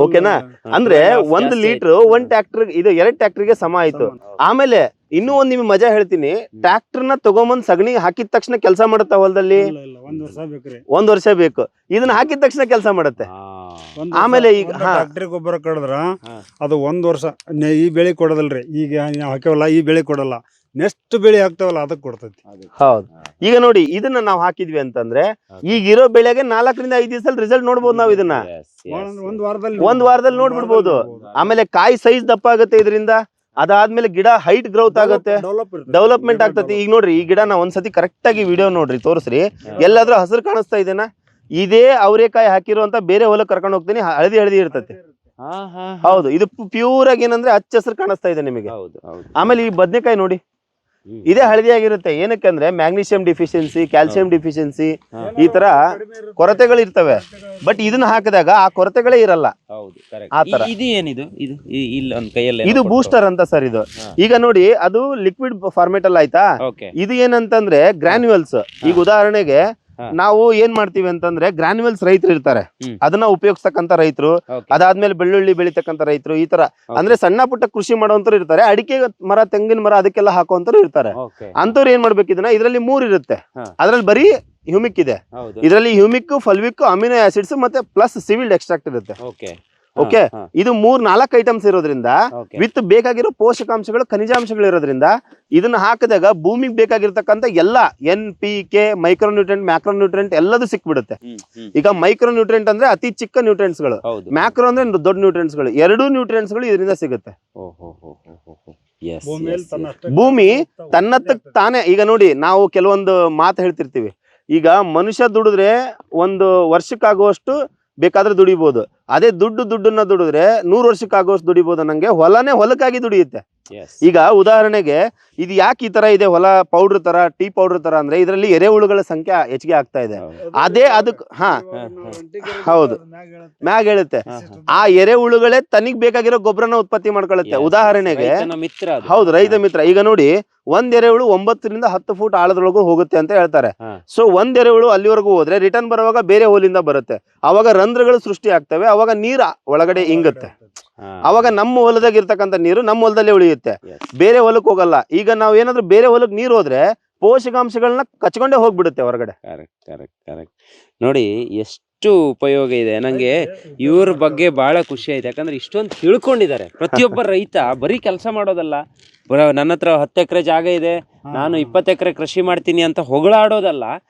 S3: ಓಕೆನಾ? ಅಂದ್ರೆ 1 ಲೀಟರ್ 1 ಟ್ರ್ಯಾಕ್ಟರ್, ಇದು 2 ಟ್ರ್ಯಾಕ್ಟರ್ಗೆ ಸಮ ಆಯ್ತು. ಆಮೇಲೆ ಇನ್ನೂ ಒಂದ್ ನಿಮ್ಗೆ ಮಜಾ ಹೇಳ್ತೀನಿ. ಟ್ರ್ಯಾಕ್ಟರ್ ನ ತಗೊಂಬಂದ್ ಸಗಣಿ ಹಾಕಿದ ತಕ್ಷಣ ಕೆಲಸ ಮಾಡುತ್ತಾ ಹೊಲದಲ್ಲಿ? 1 ವರ್ಷ ಬೇಕು. ಇದನ್ನ ಹಾಕಿದ ತಕ್ಷಣ ಕೆಲಸ ಮಾಡುತ್ತೆ. ಆಮೇಲೆ ಈಗ
S1: ಟ್ರ್ಯಾಕ್ಟರ್ ಗೊಬ್ಬರ ಕಡಿದ್ರ ಅದು 1 ವರ್ಷ ಈ ಬೆಳೆ ಕೊಡೋದಲ್ರಿ. ಈಗ ನಾವು ಹಾಕ್ಯವಲ್ಲ ಈ ಬೆಳೆ ಕೊಡಲ್ಲ, ನೆಕ್ಸ್ಟ್ ಬೆಳೆ ಹಾಕ್ತಾವಲ್ಲ ಅದಕ್ಕೆ ಕೊಡ್ತೈತಿ.
S3: ಹೌದು. ಈಗ ನೋಡಿ, ಇದನ್ನ ನಾವು ಹಾಕಿದ್ವಿ ಅಂತಂದ್ರೆ ಈಗ ಇರೋ ಬೆಳೆಗೆ 4 ರಿಂದ 5 ದಿವಸದಲ್ಲಿ ರಿಸಲ್ಟ್ ನೋಡ್ಬೋದು ನಾವು. ಇದನ್ನ ಒಂದ್ ವಾರದಲ್ಲಿ ನೋಡ್ಬಿಡ್ಬೋದು. ಆಮೇಲೆ ಕಾಯಿ ಸೈಜ್ ದಪ್ಪ ಆಗುತ್ತೆ ಇದರಿಂದ. ಅದಾದ್ಮೇಲೆ ಗಿಡ ಹೈಟ್ ಗ್ರೋತ್ ಆಗುತ್ತೆ, ಡೆವಲಪ್ಮೆಂಟ್ ಆಗ್ತತಿ. ಈಗ ನೋಡ್ರಿ, ಈ ಗಿಡ ನಾ ಒಂದ್ಸತಿ ಕರೆಕ್ಟ್ ಆಗಿ ವಿಡಿಯೋ ನೋಡ್ರಿ, ತೋರಿಸ್ರಿ. ಎಲ್ಲಾದ್ರೂ ಹಸಿರು ಕಾಣಿಸ್ತಾ ಇದೆನಾ? ಇದೇ ಅವರೆಕಾಯಿ ಹಾಕಿರುವಂತ ಬೇರೆ ಹೊಲಕ್ಕೆ ಕರ್ಕೊಂಡು ಹೋಗ್ತೀನಿ, ಹಳದಿ ಇರ್ತತಿ. ಹೌದು, ಇದು ಪ್ಯೂರ್ ಆಗಿ ಏನಂದ್ರೆ ಹಚ್ಚ ಹಸಿರು ಕಾಣಿಸ್ತಾ ಇದೆ ನಿಮಗೆ. ಆಮೇಲೆ ಈ ಬದ್ನೆಕಾಯಿ ನೋಡಿ, ಇದೇ ಹಳದಿ ಆಗಿರುತ್ತೆ. ಏನಕ್ಕಂದ್ರೆ ಮ್ಯಾಗ್ನೀಷಿಯಂ ಡಿಫಿಷಿಯನ್ಸಿ, ಕ್ಯಾಲ್ಸಿಯಂ ಡಿಫಿಷಿಯನ್ಸಿ, ಈ ತರ ಕೊರತೆಗಳು ಇರ್ತವೆ. ಬಟ್ ಇದನ್ನ ಹಾಕಿದಾಗ ಆ ಕೊರತೆಗಳೇ ಇರಲ್ಲ. ಇದು ಬೂಸ್ಟರ್ ಅಂತ ಸರ್. ಇದು ಈಗ ನೋಡಿ, ಅದು ಲಿಕ್ವಿಡ್ ಫಾರ್ಮೇಟ್ ಅಲ್ಲಿ ಆಯ್ತಾ. ಇದು ಏನಂತಂದ್ರೆ ಗ್ರಾನ್ಯುವಲ್ಸ್. ಈಗ ಉದಾಹರಣೆಗೆ ನಾವು ಏನ್ ಮಾಡ್ತೀವಿ ಅಂತಂದ್ರೆ ಗ್ರಾನ್ಯುವಲ್ಸ್ ರೈತರು ಇರ್ತಾರೆ, ಅದನ್ನ ಉಪಯೋಗಿಸ್ತಕ್ಕಂತ ರೈತರು, ಅದಾದ್ಮೇಲೆ ಬೆಳ್ಳುಳ್ಳಿ ಬೆಳಿತಕ್ಕಂತ ರೈತರು, ಈ ತರ ಅಂದ್ರೆ ಸಣ್ಣ ಪುಟ್ಟ ಕೃಷಿ ಮಾಡೋಂತರು ಇರ್ತಾರೆ, ಅಡಿಕೆ ಮರ, ತೆಂಗಿನ ಮರ ಅದಕ್ಕೆಲ್ಲ ಹಾಕುವಂತರು ಇರ್ತಾರೆ. ಅಂತವ್ರು ಏನ್ ಮಾಡ್ಬೇಕು, ಇದನ್ನ ಇದರಲ್ಲಿ 3 ಇರುತ್ತೆ, ಅದ್ರಲ್ಲಿ ಬರೀ ಹ್ಯೂಮಿಕ್ ಇದೆ, ಇದರಲ್ಲಿ ಹ್ಯೂಮಿಕ್, ಫಲ್ವಿಕ್, ಅಮಿನೋ ಆಸಿಡ್ಸ್ ಮತ್ತೆ ಪ್ಲಸ್ ಸಿವಿಲ್ಡ್ ಎಕ್ಸ್ಟ್ರಾಕ್ಟ್ ಇರುತ್ತೆ. ಓಕೆ, ಇದು 4 ಐಟಮ್ಸ್ ಇರೋದ್ರಿಂದ ವಿತ್ ಬೇಕಾಗಿರೋ ಪೋಷಕಾಂಶಗಳು, ಖನಿಜಾಂಶಗಳು ಇರೋದ್ರಿಂದ ಇದನ್ನ ಹಾಕಿದಾಗ ಭೂಮಿಗೆ ಬೇಕಾಗಿರ್ತಕ್ಕಂಥ ಎಲ್ಲ NPK, ಮೈಕ್ರೋನ್ಯೂಟ್ರೆಂಟ್, ಮ್ಯಾಕ್ರೋನ್ಯೂಟ್ರೆಂಟ್ ಎಲ್ಲದೂ ಸಿಕ್ಬಿಡುತ್ತೆ. ಈಗ ಮೈಕ್ರೋನ್ಯೂಟ್ರೆಂಟ್ ಅಂದ್ರೆ ಅತಿ ಚಿಕ್ಕ ನ್ಯೂಟ್ರೆಂಟ್ಸ್ ಗಳು, ಮ್ಯಾಕ್ರೋ ಅಂದ್ರೆ ದೊಡ್ಡ ನ್ಯೂಟ್ರೆಂಟ್ಸ್ ಗಳು, 2 ನ್ಯೂಟ್ರೆಂಟ್ಸ್ ಗಳು ಇದರಿಂದ ಸಿಗುತ್ತೆ. ಭೂಮಿ ತನ್ನತ್ತಕ್ ತಾನೇ. ಈಗ ನೋಡಿ, ನಾವು ಕೆಲವೊಂದು ಮಾತು ಹೇಳ್ತಿರ್ತೀವಿ, ಈಗ ಮನುಷ್ಯ ದುಡಿದ್ರೆ 1 ವರ್ಷಕ್ಕಾಗುವಷ್ಟು ಬೇಕಾದ್ರೆ ದುಡಿಬಹುದು, ಅದೇ ದುಡ್ಡನ್ನ ದುಡಿದ್ರೆ 100 ವರ್ಷಕ್ಕಾಗುವಷ್ಟು ದುಡಿಬಹುದು. ನಂಗೆ ಹೊಲಕ್ಕಾಗಿ ದುಡಿಯುತ್ತೆ. ಈಗ ಉದಾಹರಣೆಗೆ ಇದು ಯಾಕೆ ಈ ತರ ಇದೆ, ಹೊಲ ಪೌಡರ್ ತರ, ಟೀ ಪೌಡರ್ ತರ ಅಂದ್ರೆ ಇದರಲ್ಲಿ ಎರೆಹುಳುಗಳ ಸಂಖ್ಯೆ ಹೆಚ್ಚಿಗೆ ಆಗ್ತಾ ಇದೆ. ಅದೇ ಅದಕ್ಕೆ ಹೌದು ಮ್ಯಾಗ್ ಹೇಳುತ್ತೆ, ಆ ಎರೆಹುಳುಗಳೇ ತನಿಗ್ ಬೇಕಾಗಿರೋ ಗೊಬ್ಬರನ ಉತ್ಪತ್ತಿ ಮಾಡ್ಕೊಳ್ಳುತ್ತೆ. ಉದಾಹರಣೆಗೆ ಹೌದು, ರೈತ ಮಿತ್ರ. ಈಗ ನೋಡಿ, 1 ಎರೆಹುಳು 9 ರಿಂದ 10 ಫೂಟ್ ಆಳದೊಳಗೂ ಹೋಗುತ್ತೆ ಅಂತ ಹೇಳ್ತಾರೆ. ಸೊ 1 ಎರೆಹುಳು ಅಲ್ಲಿವರೆಗೂ ಹೋದ್ರೆ ರಿಟರ್ನ್ ಬರುವಾಗ ಬೇರೆ ಹೋಲಿಂದ ಬರುತ್ತೆ, ಅವಾಗ ರಂಧ್ರಗಳು ಸೃಷ್ಟಿ ಆಗ್ತವೆ, ಅವಾಗ ನೀರು ಒಳಗಡೆ ಇಂಗುತ್ತೆ, ಅವಾಗ ನಮ್ಮ ಹೊಲದಾಗ ಇರ್ತಕ್ಕಂಥ ನೀರು ನಮ್ಮ ಹೊಲದಲ್ಲೇ ಉಳಿಯುತ್ತೆ, ಬೇರೆ ಹೊಲಕ್ಕೆ ಹೋಗಲ್ಲ. ಈಗ ನಾವ್ ಏನಾದ್ರು ಬೇರೆ ಹೊಲಕ್ಕೆ ನೀರು ಹೋದ್ರೆ ಪೋಷಕಾಂಶಗಳನ್ನ ಕಚ್ಕೊಂಡೇ ಹೋಗ್ಬಿಡುತ್ತೆ ಹೊರಗಡೆ.
S2: ಕರೆಕ್ಟ್. ನೋಡಿ ಎಷ್ಟು ಉಪಯೋಗ ಇದೆ. ನಂಗೆ ಇವ್ರ ಬಗ್ಗೆ ಬಹಳ ಖುಷಿ ಆಯ್ತು, ಯಾಕಂದ್ರೆ ಇಷ್ಟೊಂದು ತಿಳ್ಕೊಂಡಿದ್ದಾರೆ. ಪ್ರತಿಯೊಬ್ಬ ರೈತ ಬರೀ ಕೆಲಸ ಮಾಡೋದಲ್ಲ, ನನ್ನ ಹತ್ರ 10 ಎಕರೆ ಜಾಗ ಇದೆ, ನಾನು 20 ಎಕರೆ ಕೃಷಿ ಮಾಡ್ತೀನಿ ಅಂತ ಹೊಗಳಾಡೋದಲ್ಲ,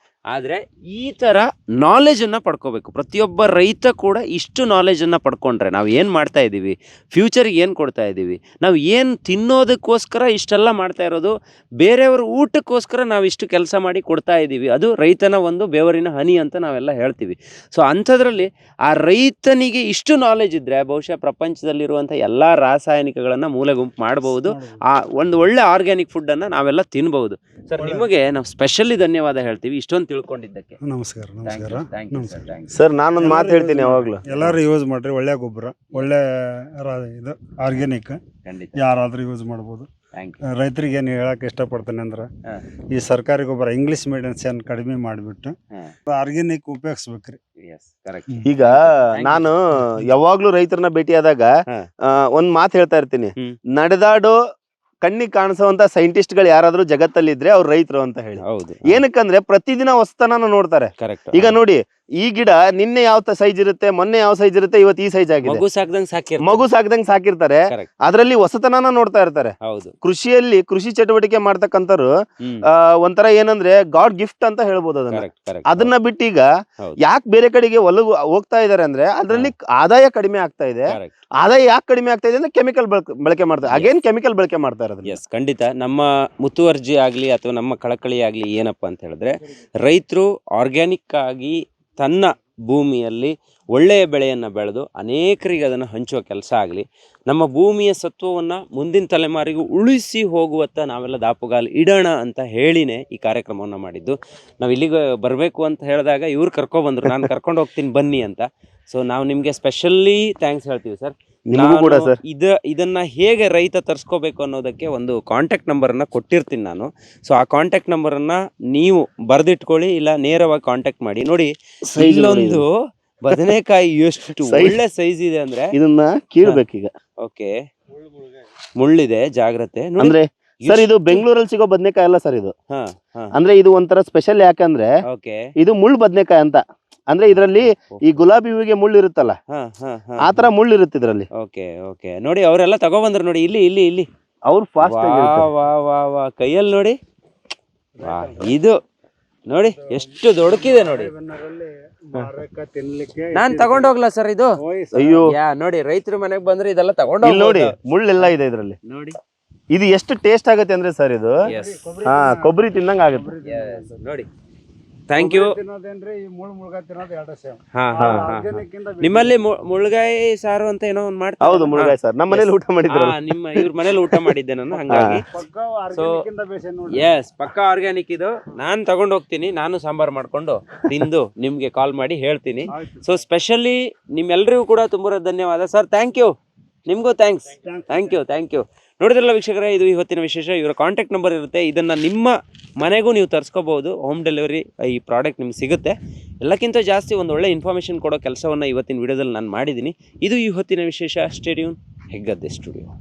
S2: ಆದರೆ ಈ ಥರ ನಾಲೆಜನ್ನು ಪಡ್ಕೋಬೇಕು. ಪ್ರತಿಯೊಬ್ಬ ರೈತ ಕೂಡ ಇಷ್ಟು ನಾಲೆಜನ್ನು ಪಡ್ಕೊಂಡ್ರೆ ನಾವು ಏನು ಮಾಡ್ತಾ ಇದ್ದೀವಿ, ಫ್ಯೂಚರಿಗೆ ಏನು ಕೊಡ್ತಾ ಇದ್ದೀವಿ, ನಾವು ಏನು ತಿನ್ನೋದಕ್ಕೋಸ್ಕರ ಇಷ್ಟೆಲ್ಲ ಮಾಡ್ತಾ ಇರೋದು, ಬೇರೆಯವ್ರ ಊಟಕ್ಕೋಸ್ಕರ ನಾವು ಇಷ್ಟು ಕೆಲಸ ಮಾಡಿ ಕೊಡ್ತಾ ಇದ್ದೀವಿ. ಅದು ರೈತನ ಒಂದು ಬೆವರಿನ ಹನಿ ಅಂತ ನಾವೆಲ್ಲ ಹೇಳ್ತೀವಿ. ಸೊ ಅಂಥದ್ರಲ್ಲಿ ಆ ರೈತನಿಗೆ ಇಷ್ಟು ನಾಲೆಜ್ ಇದ್ದರೆ ಬಹುಶಃ ಪ್ರಪಂಚದಲ್ಲಿರುವಂಥ ಎಲ್ಲ ರಾಸಾಯನಿಕಗಳನ್ನು ಮೂಲೆಗುಂಪು ಮಾಡ್ಬೋದು, ಆ ಒಂದು ಒಳ್ಳೆ ಆರ್ಗ್ಯಾನಿಕ್ ಫುಡ್ಡನ್ನು ನಾವೆಲ್ಲ ತಿನ್ಬೋದು. ಸರ್, ನಿಮಗೆ ನಾವು ಸ್ಪೆಷಲಿ ಧನ್ಯವಾದ ಹೇಳ್ತೀವಿ ಇಷ್ಟೊಂದು ತಿಳ್ಕೊಂಡಿದ್ದಕ್ಕೆ.
S1: ನಮಸ್ಕಾರ.
S3: ಸರ್, ನಾನೊಂದು ಮಾತು ಹೇಳ್ತೀನಿ, ಯಾವಾಗ್ಲೂ
S1: ಎಲ್ಲಾರು ಯೂಸ್ ಮಾಡ್ರಿ, ಒಳ್ಳೆ ಗೊಬ್ಬರ, ಒಳ್ಳೆ ಇದು ಆರ್ಗ್ಯಾನಿಕ್ ಯಾರಾದ್ರೂ ಯೂಸ್ ಮಾಡ್ಬೋದು. ರೈತರಿಗೆ ಏನು ಹೇಳಕ್ ಇಷ್ಟಪಡ್ತೇನೆ ಅಂದ್ರೆ, ಈ ಸರ್ಕಾರಿ ಗೊಬ್ಬರ ಇಂಗ್ಲಿಷ್ ಮೆಡಿಸಿನ್ ಕಡಿಮೆ ಮಾಡಿಬಿಟ್ಟು ಆರ್ಗ್ಯಾನಿಕ್ ಉಪಯೋಗಿಸ್ಬೇಕ್ರಿ.
S3: ಈಗ ನಾನು ಯಾವಾಗ್ಲೂ ರೈತರನ್ನ ಭೇಟಿಯಾದಾಗ ಒಂದ್ ಮಾತು ಹೇಳ್ತಾ ಇರ್ತೀನಿ, ನಡೆದಾಡೋ ಕಣ್ಣಿಗೆ ಕಾಣಿಸುವಂತ ಸೈಂಟಿಸ್ಟ್ಗಳು ಯಾರಾದ್ರೂ ಜಗತ್ತಲ್ಲಿ ಇದ್ರೆ ಅವ್ರು ರೈತರು ಅಂತ ಹೇಳಿ. ಏನಕ್ಕಂದ್ರೆ ಪ್ರತಿದಿನ ಹೊಸತನ ನೋಡ್ತಾರೆ. ಈಗ ನೋಡಿ, ಈ ಗಿಡ ನಿನ್ನೆ ಯಾವ ಸೈಜ್ ಇರುತ್ತೆ, ಮೊನ್ನೆ ಯಾವ ಸೈಜ್ ಇರುತ್ತೆ, ಇವತ್ತು ಈ ಸೈಜ್ ಆಗಿದೆ. ಮಗು ಸಾಕ್ದಂಗ್ ಸಾಕಿರ್ತಾರೆ, ಅದರಲ್ಲಿ ಹೊಸತನ ನೋಡ್ತಾ ಇರ್ತಾರೆ. ಕೃಷಿಯಲ್ಲಿ ಕೃಷಿ ಚಟುವಟಿಕೆ ಮಾಡ್ತಕ್ಕಂಥವ್ರು ಒಂಥರ ಏನಂದ್ರೆ ಗಾಡ್ ಗಿಫ್ಟ್ ಅಂತ ಹೇಳ್ಬೋದು ಅದನ್ನ. ಅದನ್ನ ಬಿಟ್ಟೀಗ ಯಾಕೆ ಬೇರೆ ಕಡೆಗೆ ಹೋಗ್ತಾ ಇದಾರೆ ಅಂದ್ರೆ ಅದ್ರಲ್ಲಿ ಆದಾಯ ಕಡಿಮೆ ಆಗ್ತಾ ಇದೆ. ಆದಾಯ ಯಾಕೆ ಕಡಿಮೆ ಆಗ್ತಾ ಇದೆ ಅಂದ್ರೆ ಕೆಮಿಕಲ್ ಬಳಕೆ ಮಾಡ್ತಾರೆ, ಅಗೇನ್ ಕೆಮಿಕಲ್ ಬಳಕೆ ಮಾಡ್ತಾ ಇರೋದು.
S2: ಖಂಡಿತ. ನಮ್ಮ ಮುತುವರ್ಜಿ ಆಗ್ಲಿ ಅಥವಾ ನಮ್ಮ ಕಳಕಳಿ ಆಗ್ಲಿ ಏನಪ್ಪಾ ಅಂತ ಹೇಳಿದ್ರೆ, ರೈತರು ಆರ್ಗ್ಯಾನಿಕ್ ಆಗಿ ತನ್ನ ಭೂಮಿಯಲ್ಲಿ ಒಳ್ಳೆಯ ಬೆಳೆಯನ್ನು ಬೆಳೆದು ಅನೇಕರಿಗೆ ಅದನ್ನು ಹಂಚುವ ಕೆಲಸ ಆಗಲಿ, ನಮ್ಮ ಭೂಮಿಯ ಸತ್ವವನ್ನು ಮುಂದಿನ ತಲೆಮಾರಿಗೂ ಉಳಿಸಿ ಹೋಗುವತ್ತ ನಾವೆಲ್ಲ ದಾಪುಗಾಲು ಇಡೋಣ ಅಂತ ಹೇಳಿನೇ ಈ ಕಾರ್ಯಕ್ರಮವನ್ನು ಮಾಡಿದ್ದು. ನಾವು ಇಲ್ಲಿಗೆ ಬರಬೇಕು ಅಂತ ಹೇಳಿದಾಗ ಇವ್ರು ಕರ್ಕೊಬಂದರು, ನಾನು ಕರ್ಕೊಂಡು ಹೋಗ್ತೀನಿ ಬನ್ನಿ ಅಂತ. ಸೊ ನಾವು ನಿಮಗೆ ಸ್ಪೆಷಲಿ ಥ್ಯಾಂಕ್ಸ್ ಹೇಳ್ತೀವಿ ಸರ್. ಇದನ್ನ ಹೇಗೆ ರೈತ ತರಿಸ್ಕೋಬೇಕು ಅನ್ನೋದಕ್ಕೆ ಒಂದು ಕಾಂಟ್ಯಾಕ್ಟ್ ನಂಬರನ್ನು ಕೊಟ್ಟಿರ್ತೀನಿ ನಾನು. ಸೊ ಆ ಕಾಂಟ್ಯಾಕ್ಟ್ ನಂಬರನ್ನು ನೀವು ಬರೆದಿಟ್ಕೊಳ್ಳಿ, ಇಲ್ಲ ನೇರವಾಗಿ ಕಾಂಟ್ಯಾಕ್ಟ್ ಮಾಡಿ. ನೋಡಿ, ಇಲ್ಲೊಂದು ಬದನೆಕಾಯಿ ಎಷ್ಟು ಒಳ್ಳೆ ಸೈಜ್ ಇದೆ ಅಂದ್ರೆ
S3: ಇದನ್ನ ಕೀಳ್ಬೇಕೀಗ.
S2: ಓಕೆ, ಮುಳ್ಳಿದೆ, ಜಾಗ್ರತೆ.
S3: ಅಂದ್ರೆ ಸರ್, ಇದು ಬೆಂಗಳೂರಲ್ಲಿ ಸಿಗೋ ಬದನೆಕಾಯಿ ಅಲ್ಲ ಸರ್ ಇದು. ಅಂದ್ರೆ ಇದು ಒಂಥರ ಸ್ಪೆಷಲ್, ಯಾಕಂದ್ರೆ ಇದು ಮುಳ್ಳು ಬದನೆಕಾಯಿ ಅಂತ. ಅಂದ್ರೆ ಇದರಲ್ಲಿ ಈ ಗುಲಾಬಿ ಹೂವಿಗೆ ಮುಳ್ಳು ಇರುತ್ತಲ್ಲ, ಆತರ ಮುಳ್ಳು ಇರುತ್ತೆ ಇದರಲ್ಲಿ.
S2: ಓಕೆ ನೋಡಿ, ಅವರೆಲ್ಲ ತಗೊಬಂದ್ರು ನೋಡಿ, ಇಲ್ಲಿ
S3: ಅವ್ರು ಫಾಸ್ಟ್
S2: ಕೈಯಲ್ಲಿ ನೋಡಿ, ಇದು ನೋಡಿ ಎಷ್ಟು ದೊಡ್ಡಕಿದೆ ನೋಡಿ. ನಾನ್ ತಗೊಂಡೋಗ್ಲಾ ಸರ್ ಇದು?
S3: ಅಯ್ಯೋ
S2: ನೋಡಿ, ರೈತರ ಮನೆಗೆ ಬಂದ್ರೆ ಇದೆಲ್ಲ ತಗೊಂಡೋಗಿ
S3: ನೋಡಿ, ಮುಳ್ಳೆಲ್ಲ ಇದೆ ಇದರಲ್ಲಿ ನೋಡಿ. ಇದು ಎಷ್ಟು ಟೇಸ್ಟ್ ಆಗುತ್ತೆ ಅಂದ್ರೆ ಸರ್, ಇದು ಕೊಬ್ಬರಿ ತಿನ್ನಂಗ ಆಗುತ್ತೆ
S2: ನೋಡಿ. Thank you. ನಿಮ್ಮಲ್ಲಿ ಮುಳ್ಗಾಯಿ ಸಾರು ಅಂತ ಏನೋ ಒಂದು ಮಾಡ್ತಾರೆ.
S3: ಹೌದು, ಮುಳ್ಗಾಯಿ ಸಾರು ನಮ್ಮ ಮನೇಲಿ ಊಟ ಮಾಡಿದ್ರು.
S2: ನಿಮ್ಮ ಇವ್ರ ಮನೇಲಿ ಊಟ ಮಾಡಿದ್ದೆ ನಾನು, ಹಂಗಾಗಿ. ಸೊ ಎಸ್, ಪಕ್ಕಾ ಆರ್ಗ್ಯಾನಿಕ್ ಇದು. ನಾನು ತಗೊಂಡು ಹೋಗ್ತೀನಿ, ನಾನು ಸಾಂಬಾರ್ ಮಾಡ್ಕೊಂಡು ತಿಂದು ನಿಮ್ಗೆ ಕಾಲ್ ಮಾಡಿ ಹೇಳ್ತೀನಿ. ಸೊ ಸ್ಪೆಷಲಿ ನಿಮ್ಮೆಲ್ಲರಿಗೂ ಕೂಡ ತುಂಬ ಧನ್ಯವಾದ ಸರ್. Thank you. ನಿಮಗೂ ಥ್ಯಾಂಕ್ಸ್. Thank you. ನೋಡಿದ್ರಲ್ಲ ವೀಕ್ಷಕರೇ, ಇದು ಇವತ್ತಿನ ವಿಶೇಷ. ಇವರ ಕಾಂಟ್ಯಾಕ್ಟ್ ನಂಬರ್ ಇರುತ್ತೆ, ಇದನ್ನು ನಿಮ್ಮ ಮನೆಗೂ ನೀವು ತರಿಸ್ಕೋಬೋದು. ಹೋಮ್ ಡೆಲಿವರಿ ಈ ಪ್ರಾಡಕ್ಟ್ ನಿಮ್ಗೆ ಸಿಗುತ್ತೆ. ಎಲ್ಲಕ್ಕಿಂತ ಜಾಸ್ತಿ ಒಂದು ಒಳ್ಳೆ ಇನ್ಫಾರ್ಮೇಷನ್ ಕೊಡೋ ಕೆಲಸವನ್ನು ಇವತ್ತಿನ ವಿಡಿಯೋದಲ್ಲಿ ನಾನು ಮಾಡಿದ್ದೀನಿ. ಇದು ಇವತ್ತಿನ ವಿಶೇಷ. Stay tune, Heggadde studio.